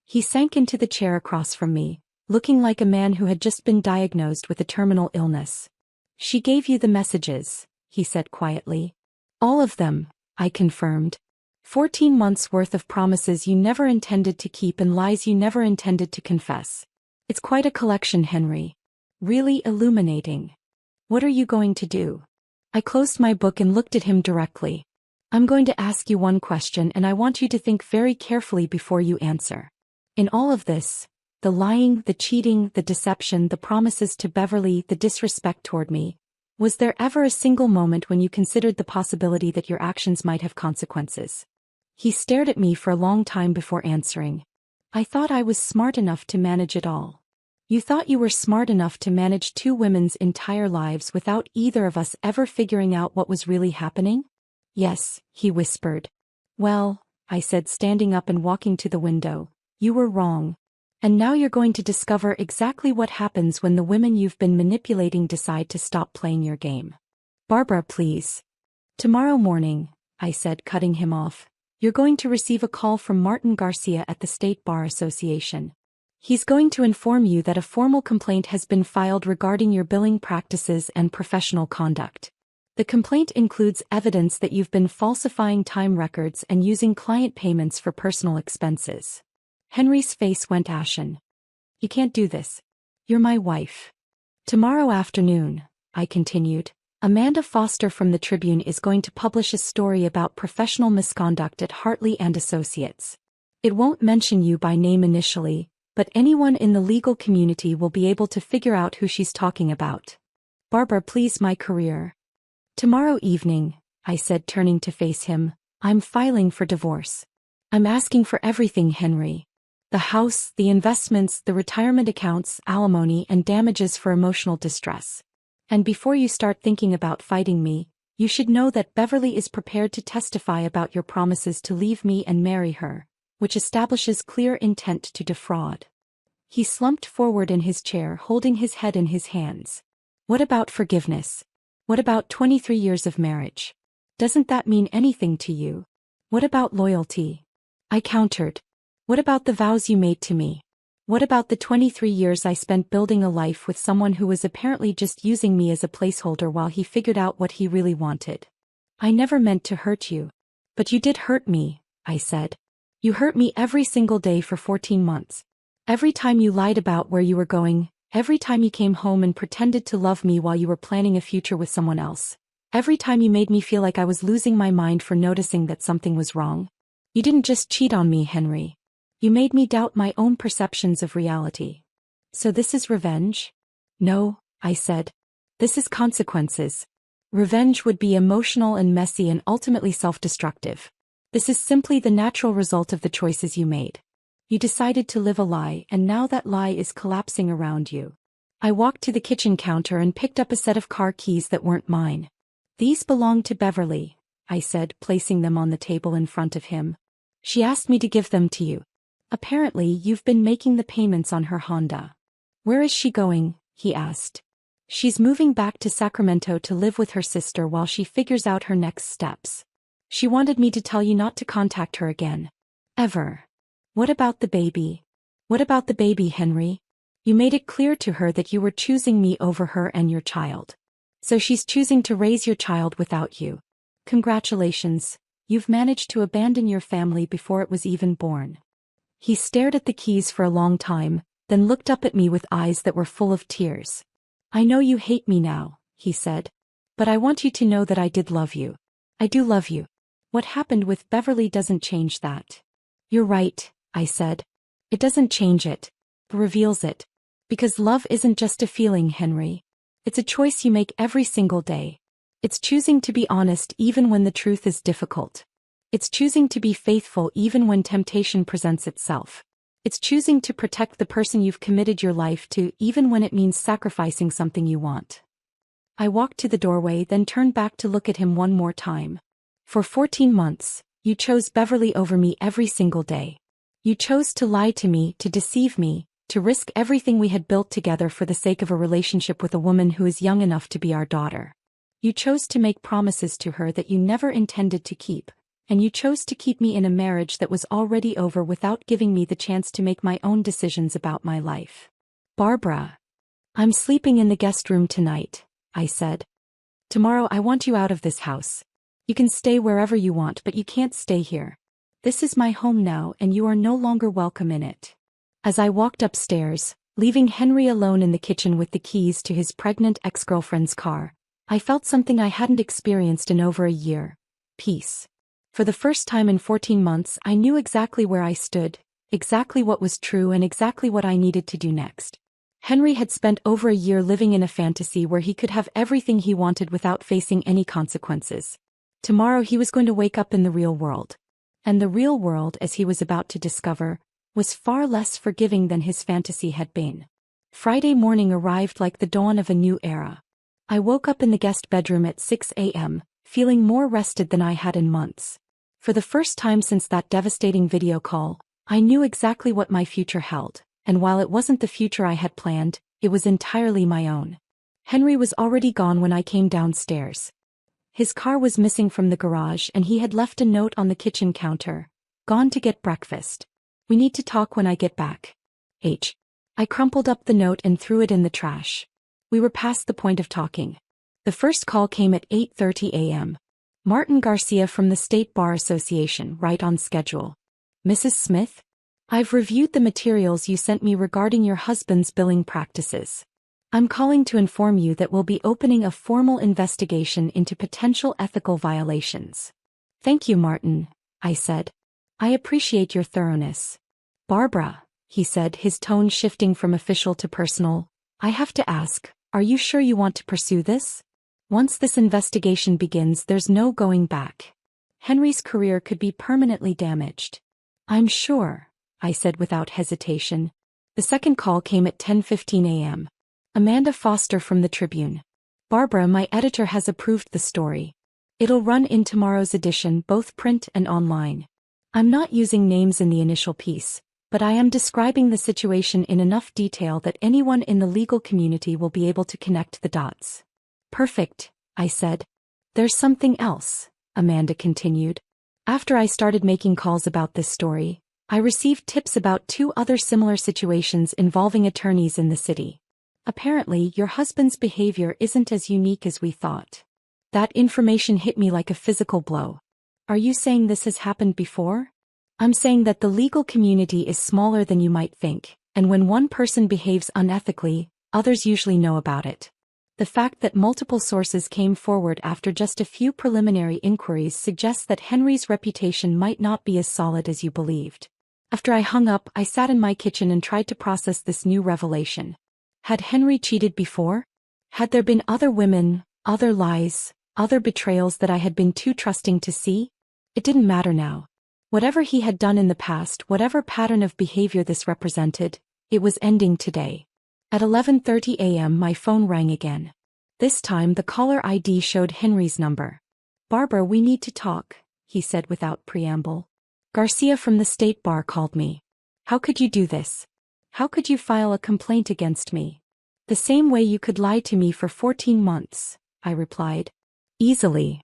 He sank into the chair across from me, looking like a man who had just been diagnosed with a terminal illness. She gave you the messages, he said quietly. All of them, I confirmed. 14 months worth of promises you never intended to keep and lies you never intended to confess. It's quite a collection, Henry. Really illuminating. What are you going to do? I closed my book and looked at him directly. I'm going to ask you one question and I want you to think very carefully before you answer. In all of this, the lying, the cheating, the deception, the promises to Beverly, the disrespect toward me, was there ever a single moment when you considered the possibility that your actions might have consequences? He stared at me for a long time before answering. I thought I was smart enough to manage it all. You thought you were smart enough to manage 2 women's entire lives without either of us ever figuring out what was really happening? Yes, he whispered. Well, I said, standing up and walking to the window, you were wrong. And now you're going to discover exactly what happens when the women you've been manipulating decide to stop playing your game. Barbara, please. Tomorrow morning, I said, cutting him off. You're going to receive a call from Martin Garcia at the State Bar Association. He's going to inform you that a formal complaint has been filed regarding your billing practices and professional conduct. The complaint includes evidence that you've been falsifying time records and using client payments for personal expenses. Henry's face went ashen. You can't do this. You're my wife. Tomorrow afternoon, I continued, Amanda Foster from the Tribune is going to publish a story about professional misconduct at Hartley and Associates. It won't mention you by name initially, but anyone in the legal community will be able to figure out who she's talking about. Barbara, please, my career. Tomorrow evening, I said, turning to face him, I'm filing for divorce. I'm asking for everything, Henry. The house, the investments, the retirement accounts, alimony, and damages for emotional distress. And before you start thinking about fighting me, you should know that Beverly is prepared to testify about your promises to leave me and marry her, which establishes clear intent to defraud. He slumped forward in his chair, holding his head in his hands. What about forgiveness? What about 23 years of marriage? Doesn't that mean anything to you? What about loyalty? I countered. What about the vows you made to me? What about the 23 years I spent building a life with someone who was apparently just using me as a placeholder while he figured out what he really wanted? I never meant to hurt you. But you did hurt me, I said. You hurt me every single day for 14 months. Every time you lied about where you were going, every time you came home and pretended to love me while you were planning a future with someone else. Every time you made me feel like I was losing my mind for noticing that something was wrong. You didn't just cheat on me, Henry. You made me doubt my own perceptions of reality. So this is revenge? No, I said. This is consequences. Revenge would be emotional and messy and ultimately self-destructive. This is simply the natural result of the choices you made. You decided to live a lie, and now that lie is collapsing around you. I walked to the kitchen counter and picked up a set of car keys that weren't mine. These belong to Beverly, I said, placing them on the table in front of him. She asked me to give them to you. Apparently, you've been making the payments on her Honda. Where is she going? He asked. She's moving back to Sacramento to live with her sister while she figures out her next steps. She wanted me to tell you not to contact her again. Ever. What about the baby? What about the baby, Henry? You made it clear to her that you were choosing me over her and your child. So she's choosing to raise your child without you. Congratulations, you've managed to abandon your family before it was even born. He stared at the keys for a long time, then looked up at me with eyes that were full of tears. I know you hate me now, he said. But I want you to know that I did love you. I do love you. What happened with Beverly doesn't change that. You're right, I said. It doesn't change it. It reveals it. Because love isn't just a feeling, Henry. It's a choice you make every single day. It's choosing to be honest even when the truth is difficult. It's choosing to be faithful even when temptation presents itself. It's choosing to protect the person you've committed your life to even when it means sacrificing something you want. I walked to the doorway, then turned back to look at him one more time. For 14 months, you chose Beverly over me every single day. You chose to lie to me, to deceive me, to risk everything we had built together for the sake of a relationship with a woman who is young enough to be our daughter. You chose to make promises to her that you never intended to keep. And you chose to keep me in a marriage that was already over without giving me the chance to make my own decisions about my life. Barbara. I'm sleeping in the guest room tonight, I said. Tomorrow I want you out of this house. You can stay wherever you want, but you can't stay here. This is my home now, and you are no longer welcome in it. As I walked upstairs, leaving Henry alone in the kitchen with the keys to his pregnant ex-girlfriend's car, I felt something I hadn't experienced in over a year. Peace. For the first time in 14 months, I knew exactly where I stood, exactly what was true, and exactly what I needed to do next. Henry had spent over a year living in a fantasy where he could have everything he wanted without facing any consequences. Tomorrow he was going to wake up in the real world. And the real world, as he was about to discover, was far less forgiving than his fantasy had been. Friday morning arrived like the dawn of a new era. I woke up in the guest bedroom at 6 a.m., feeling more rested than I had in months. For the first time since that devastating video call, I knew exactly what my future held, and while it wasn't the future I had planned, it was entirely my own. Henry was already gone when I came downstairs. His car was missing from the garage and he had left a note on the kitchen counter. Gone to get breakfast. We need to talk when I get back. H. I crumpled up the note and threw it in the trash. We were past the point of talking. The first call came at 8:30 a.m. Martin Garcia from the State Bar Association, right on schedule. Mrs. Smith? I've reviewed the materials you sent me regarding your husband's billing practices. I'm calling to inform you that we'll be opening a formal investigation into potential ethical violations. Thank you, Martin, I said. I appreciate your thoroughness. Barbara, he said, his tone shifting from official to personal, I have to ask, are you sure you want to pursue this? Once this investigation begins, there's no going back. Henry's career could be permanently damaged. I'm sure, I said without hesitation. The second call came at 10:15 a.m. Amanda Foster from the Tribune. Barbara, my editor has approved the story. It'll run in tomorrow's edition, both print and online. I'm not using names in the initial piece, but I am describing the situation in enough detail that anyone in the legal community will be able to connect the dots. Perfect, I said. There's something else, Amanda continued. After I started making calls about this story, I received tips about 2 other similar situations involving attorneys in the city. Apparently, your husband's behavior isn't as unique as we thought. That information hit me like a physical blow. Are you saying this has happened before? I'm saying that the legal community is smaller than you might think, and when one person behaves unethically, others usually know about it. The fact that multiple sources came forward after just a few preliminary inquiries suggests that Henry's reputation might not be as solid as you believed. After I hung up, I sat in my kitchen and tried to process this new revelation. Had Henry cheated before? Had there been other women, other lies, other betrayals that I had been too trusting to see? It didn't matter now. Whatever he had done in the past, whatever pattern of behavior this represented, it was ending today. At 11:30 a.m. my phone rang again. This time the caller ID showed Henry's number. "Barbara, we need to talk," he said without preamble. "Garcia from the state bar called me. How could you do this? How could you file a complaint against me? The same way you could lie to me for 14 months, I replied. "Easily.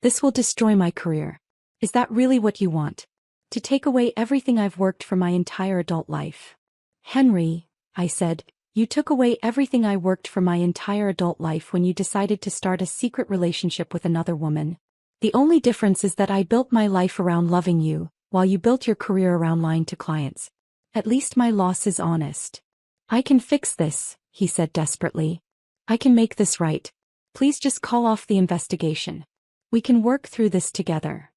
This will destroy my career. Is that really what you want? To take away everything I've worked for my entire adult life?" "Henry," I said, "you took away everything I worked for my entire adult life when you decided to start a secret relationship with another woman. The only difference is that I built my life around loving you, while you built your career around lying to clients. At least my loss is honest." "I can fix this," he said desperately. "I can make this right. Please just call off the investigation. We can work through this together."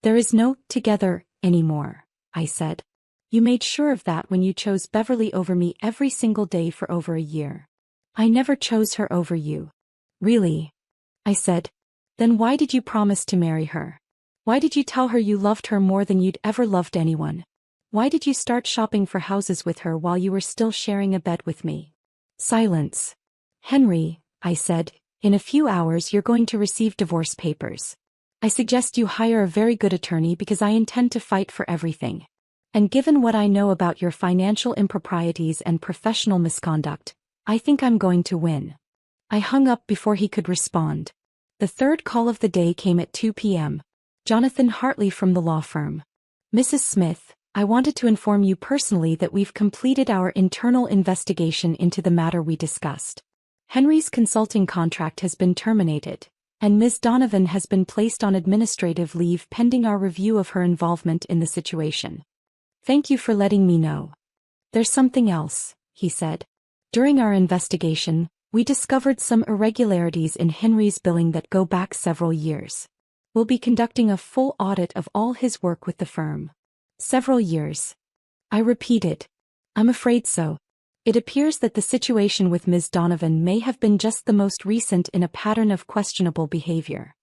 "There is no together anymore," I said. "You made sure of that when you chose Beverly over me every single day for over a year." "I never chose her over you." "Really?" I said. "Then why did you promise to marry her? Why did you tell her you loved her more than you'd ever loved anyone? Why did you start shopping for houses with her while you were still sharing a bed with me?" Silence. "Henry," I said, "in a few hours you're going to receive divorce papers. I suggest you hire a very good attorney because I intend to fight for everything. And given what I know about your financial improprieties and professional misconduct, I think I'm going to win." I hung up before he could respond. The third call of the day came at 2 p.m. Jonathan Hartley from the law firm. "Mrs. Smith, I wanted to inform you personally that we've completed our internal investigation into the matter we discussed. Henry's consulting contract has been terminated, and Ms. Donovan has been placed on administrative leave pending our review of her involvement in the situation. Thank you for letting me know." "There's something else," he said. "During our investigation, we discovered some irregularities in Henry's billing that go back several years. We'll be conducting a full audit of all his work with the firm." "Several years?" I repeated. "I'm afraid so. It appears that the situation with Ms. Donovan may have been just the most recent in a pattern of questionable behavior."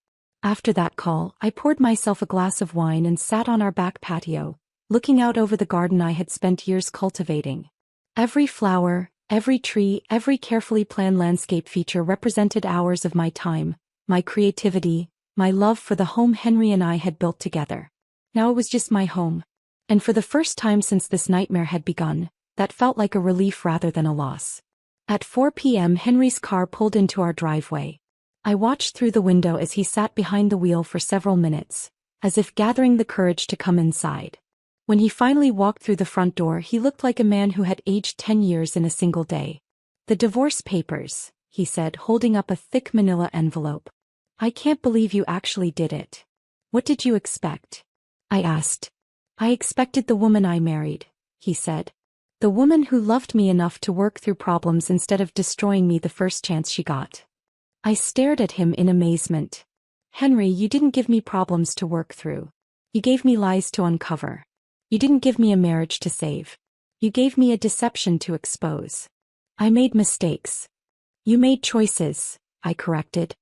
After that call, I poured myself a glass of wine and sat on our back patio, looking out over the garden I had spent years cultivating. Every flower, every tree, every carefully planned landscape feature represented hours of my time, my creativity, my love for the home Henry and I had built together. Now it was just my home. And for the first time since this nightmare had begun, that felt like a relief rather than a loss. At 4 p.m. Henry's car pulled into our driveway. I watched through the window as he sat behind the wheel for several minutes, as if gathering the courage to come inside. When he finally walked through the front door, he looked like a man who had aged 10 years in a single day. "The divorce papers," he said, holding up a thick manila envelope. "I can't believe you actually did it. What did you expect?" I asked. "I expected the woman I married," he said. "The woman who loved me enough to work through problems instead of destroying me the first chance she got." I stared at him in amazement. "Henry, you didn't give me problems to work through. You gave me lies to uncover. You didn't give me a marriage to save. You gave me a deception to expose. I made mistakes." "You made choices," I corrected.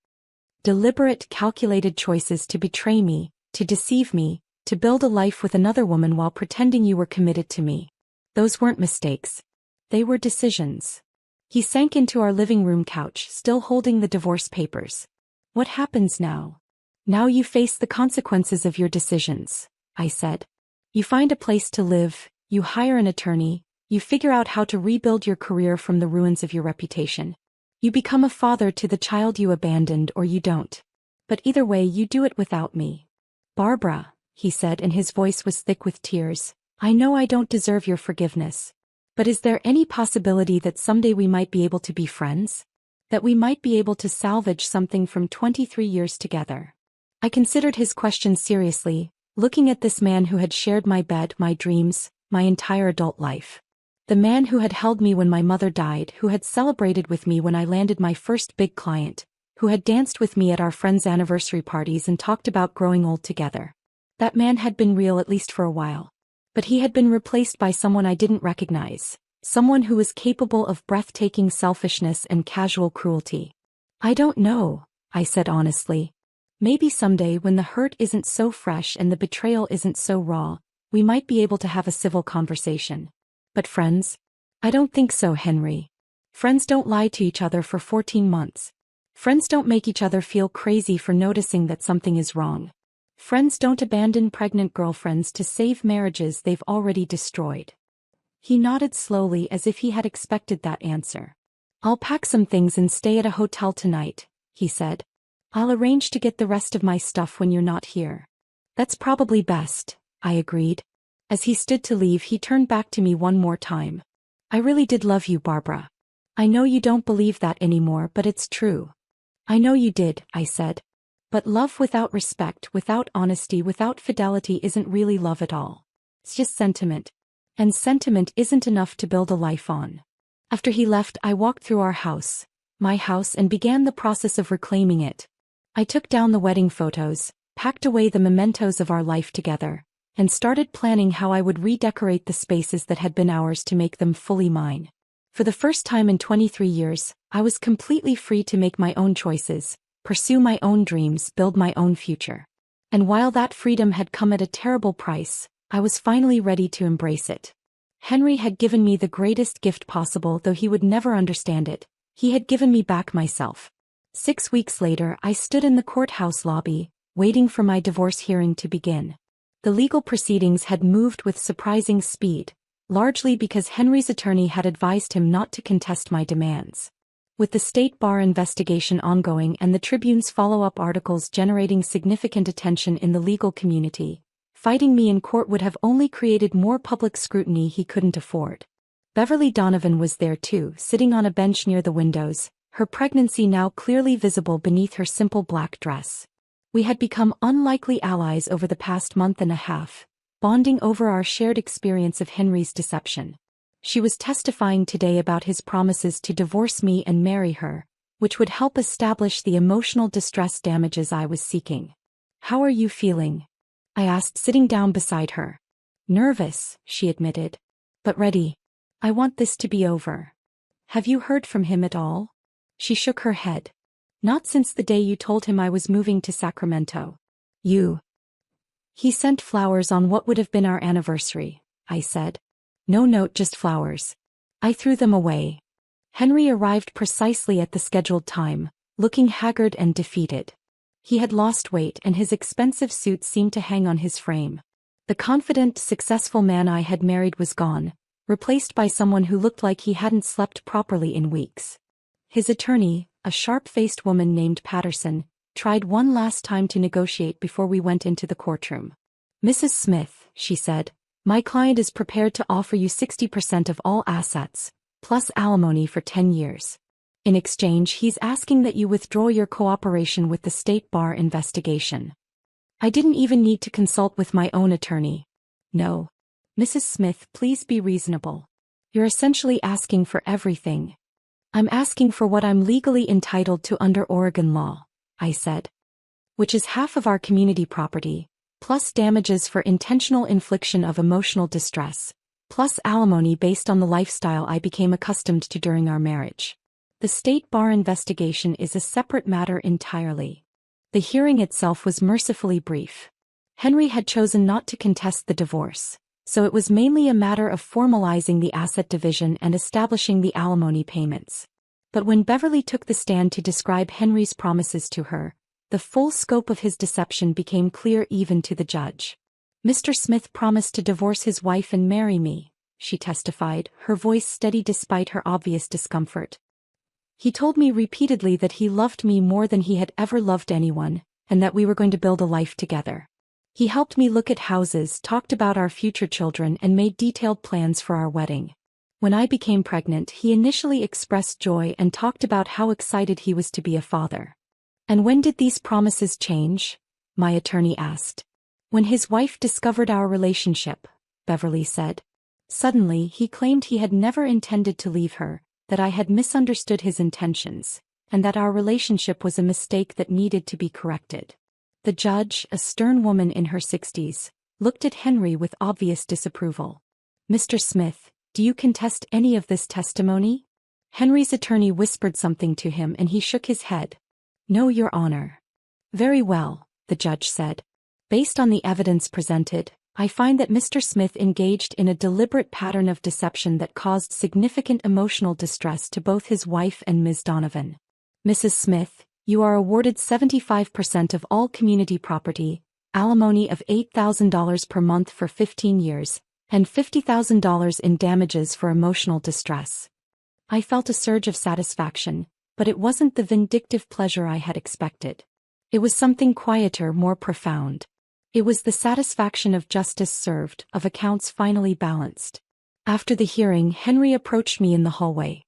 "Deliberate, calculated choices to betray me, to deceive me, to build a life with another woman while pretending you were committed to me. Those weren't mistakes. They were decisions." He sank into our living room couch, still holding the divorce papers. "What happens now?" "Now you face the consequences of your decisions," I said. "You find a place to live, you hire an attorney, you figure out how to rebuild your career from the ruins of your reputation. You become a father to the child you abandoned or you don't. But either way you do it without me. Barbara, he said and his voice was thick with tears, I know I don't deserve your forgiveness. But is there any possibility that someday we might be able to be friends? That we might be able to salvage something from 23 years together? I considered his question seriously, looking at this man who had shared my bed, my dreams, my entire adult life. The man who had held me when my mother died, who had celebrated with me when I landed my first big client, who had danced with me at our friends' anniversary parties and talked about growing old together. That man had been real at least for a while. But he had been replaced by someone I didn't recognize, someone who was capable of breathtaking selfishness and casual cruelty. I don't know, I said honestly. Maybe someday when the hurt isn't so fresh and the betrayal isn't so raw, we might be able to have a civil conversation. But friends? I don't think so, Henry. Friends don't lie to each other for 14 months. Friends don't make each other feel crazy for noticing that something is wrong. Friends don't abandon pregnant girlfriends to save marriages they've already destroyed. He nodded slowly as if he had expected that answer. I'll pack some things and stay at a hotel tonight, he said. I'll arrange to get the rest of my stuff when you're not here. That's probably best, I agreed. As he stood to leave, he turned back to me one more time. I really did love you, Barbara. I know you don't believe that anymore, but it's true. I know you did, I said. But love without respect, without honesty, without fidelity isn't really love at all. It's just sentiment. And sentiment isn't enough to build a life on. After he left, I walked through our house, my house, and began the process of reclaiming it. I took down the wedding photos, packed away the mementos of our life together, and started planning how I would redecorate the spaces that had been ours to make them fully mine. For the first time in 23 years, I was completely free to make my own choices, pursue my own dreams, build my own future. And while that freedom had come at a terrible price, I was finally ready to embrace it. Henry had given me the greatest gift possible, though he would never understand it. He had given me back myself. 6 weeks later, I stood in the courthouse lobby, waiting for my divorce hearing to begin. The legal proceedings had moved with surprising speed, largely because Henry's attorney had advised him not to contest my demands. With the state bar investigation ongoing and the Tribune's follow-up articles generating significant attention in the legal community, fighting me in court would have only created more public scrutiny he couldn't afford. Beverly Donovan was there too, sitting on a bench near the windows, her pregnancy now clearly visible beneath her simple black dress. We had become unlikely allies over the past month and a half, bonding over our shared experience of Henry's deception. She was testifying today about his promises to divorce me and marry her, which would help establish the emotional distress damages I was seeking. How are you feeling? I asked, sitting down beside her. Nervous, she admitted. But ready. I want this to be over. Have you heard from him at all? She shook her head. Not since the day you told him I was moving to Sacramento. He sent flowers on what would have been our anniversary, I said. No note, just flowers. I threw them away. Henry arrived precisely at the scheduled time, looking haggard and defeated. He had lost weight and his expensive suit seemed to hang on his frame. The confident, successful man I had married was gone, replaced by someone who looked like he hadn't slept properly in weeks. His attorney, a sharp-faced woman named Patterson, tried one last time to negotiate before we went into the courtroom. Mrs. Smith, she said, my client is prepared to offer you 60% of all assets, plus alimony for 10 years. In exchange, he's asking that you withdraw your cooperation with the state bar investigation. I didn't even need to consult with my own attorney. No. Mrs. Smith, please be reasonable. You're essentially asking for everything. I'm asking for what I'm legally entitled to under Oregon law, I said. Which is half of our community property, plus damages for intentional infliction of emotional distress, plus alimony based on the lifestyle I became accustomed to during our marriage. The state bar investigation is a separate matter entirely. The hearing itself was mercifully brief. Henry had chosen not to contest the divorce, so it was mainly a matter of formalizing the asset division and establishing the alimony payments. But when Beverly took the stand to describe Henry's promises to her, the full scope of his deception became clear even to the judge. Mr. Smith promised to divorce his wife and marry me, she testified, her voice steady despite her obvious discomfort. He told me repeatedly that he loved me more than he had ever loved anyone, and that we were going to build a life together. He helped me look at houses, talked about our future children, and made detailed plans for our wedding. When I became pregnant, he initially expressed joy and talked about how excited he was to be a father. And when did these promises change? My attorney asked. When his wife discovered our relationship, Beverly said. Suddenly, he claimed he had never intended to leave her, that I had misunderstood his intentions, and that our relationship was a mistake that needed to be corrected. The judge, a stern woman in her 60s, looked at Henry with obvious disapproval. Mr. Smith, do you contest any of this testimony? Henry's attorney whispered something to him and he shook his head. No, Your Honor. Very well, the judge said. Based on the evidence presented, I find that Mr. Smith engaged in a deliberate pattern of deception that caused significant emotional distress to both his wife and Ms. Donovan. Mrs. Smith, you are awarded 75% of all community property, alimony of $8,000 per month for 15 years, and $50,000 in damages for emotional distress. I felt a surge of satisfaction, but it wasn't the vindictive pleasure I had expected. It was something quieter, more profound. It was the satisfaction of justice served, of accounts finally balanced. After the hearing, Henry approached me in the hallway.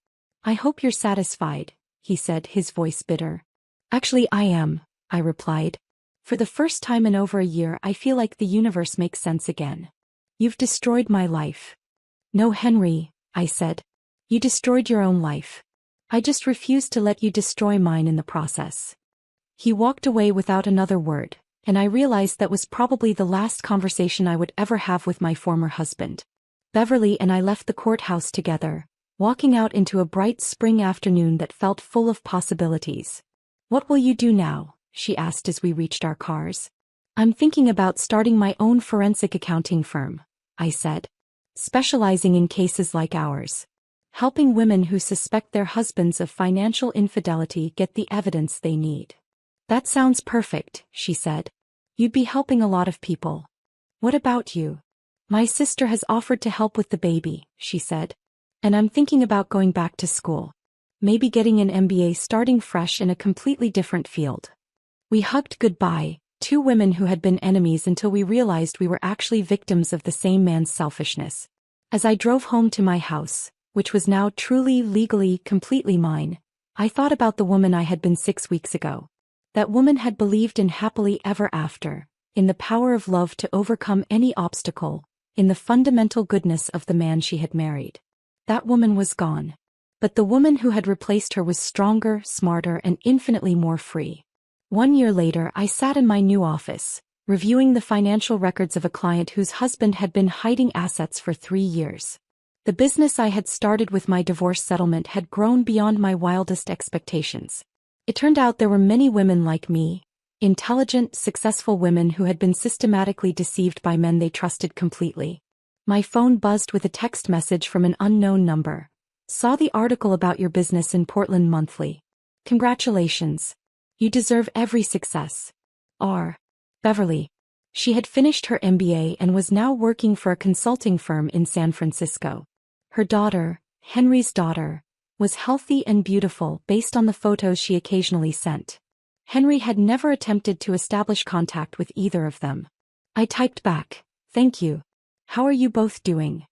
I hope you're satisfied, he said, his voice bitter. Actually, I am, I replied. For the first time in over a year, I feel like the universe makes sense again. You've destroyed my life. No, Henry, I said. You destroyed your own life. I just refused to let you destroy mine in the process. He walked away without another word, and I realized that was probably the last conversation I would ever have with my former husband. Beverly and I left the courthouse together, walking out into a bright spring afternoon that felt full of possibilities. What will you do now? She asked as we reached our cars. I'm thinking about starting my own forensic accounting firm, I said. Specializing in cases like ours. Helping women who suspect their husbands of financial infidelity get the evidence they need. That sounds perfect, she said. You'd be helping a lot of people. What about you? My sister has offered to help with the baby, she said. And I'm thinking about going back to school. Maybe getting an MBA, starting fresh in a completely different field. We hugged goodbye, two women who had been enemies until we realized we were actually victims of the same man's selfishness. As I drove home to my house, which was now truly, legally, completely mine, I thought about the woman I had been 6 weeks ago. That woman had believed in happily ever after, in the power of love to overcome any obstacle, in the fundamental goodness of the man she had married. That woman was gone. But the woman who had replaced her was stronger, smarter, and infinitely more free. 1 year later, I sat in my new office, reviewing the financial records of a client whose husband had been hiding assets for 3 years. The business I had started with my divorce settlement had grown beyond my wildest expectations. It turned out there were many women like me, intelligent, successful women who had been systematically deceived by men they trusted completely. My phone buzzed with a text message from an unknown number. Saw the article about your business in Portland Monthly. Congratulations. You deserve every success. R. Beverly. She had finished her MBA and was now working for a consulting firm in San Francisco. Her daughter, Henry's daughter, was healthy and beautiful based on the photos she occasionally sent. Henry had never attempted to establish contact with either of them. I typed back, "Thank you. How are you both doing?"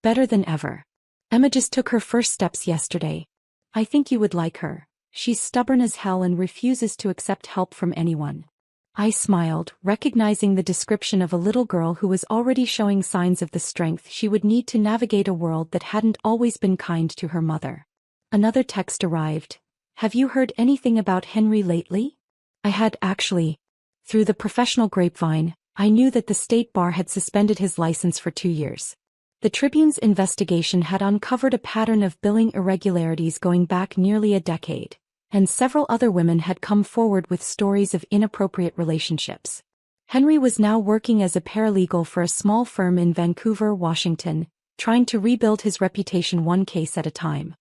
"Better than ever. Emma just took her first steps yesterday. I think you would like her. She's stubborn as hell and refuses to accept help from anyone." I smiled, recognizing the description of a little girl who was already showing signs of the strength she would need to navigate a world that hadn't always been kind to her mother. Another text arrived. "Have you heard anything about Henry lately?" I had, actually. Through the professional grapevine, I knew that the state bar had suspended his license for 2 years. The Tribune's investigation had uncovered a pattern of billing irregularities going back nearly a decade, and several other women had come forward with stories of inappropriate relationships. Henry was now working as a paralegal for a small firm in Vancouver, Washington, trying to rebuild his reputation one case at a time.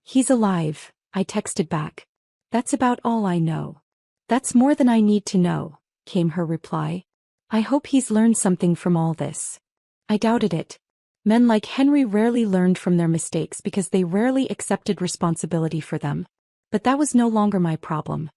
"He's alive," I texted back. "That's about all I know." "That's more than I need to know," came her reply. "I hope he's learned something from all this." I doubted it. Men like Henry rarely learned from their mistakes because they rarely accepted responsibility for them. But that was no longer my problem.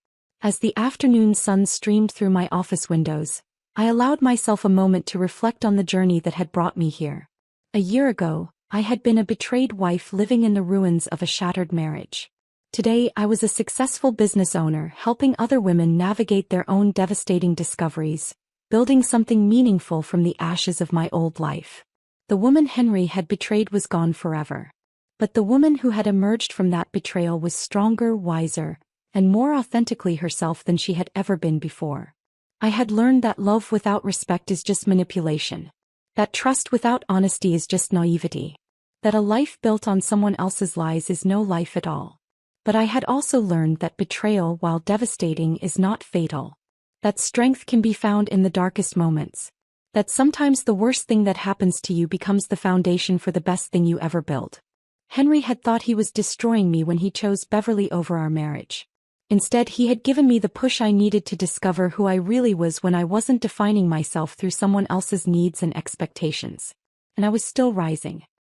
As the afternoon sun streamed through my office windows, I allowed myself a moment to reflect on the journey that had brought me here. A year ago, I had been a betrayed wife living in the ruins of a shattered marriage. Today, I was a successful business owner helping other women navigate their own devastating discoveries, building something meaningful from the ashes of my old life. The woman Henry had betrayed was gone forever. But the woman who had emerged from that betrayal was stronger, wiser, and more authentically herself than she had ever been before. I had learned that love without respect is just manipulation. That trust without honesty is just naivety. That a life built on someone else's lies is no life at all. But I had also learned that betrayal, while devastating, is not fatal. That strength can be found in the darkest moments. That sometimes the worst thing that happens to you becomes the foundation for the best thing you ever build. Henry had thought he was destroying me when he chose Beverly over our marriage. Instead, he had given me the push I needed to discover who I really was when I wasn't defining myself through someone else's needs and expectations. And I was still rising.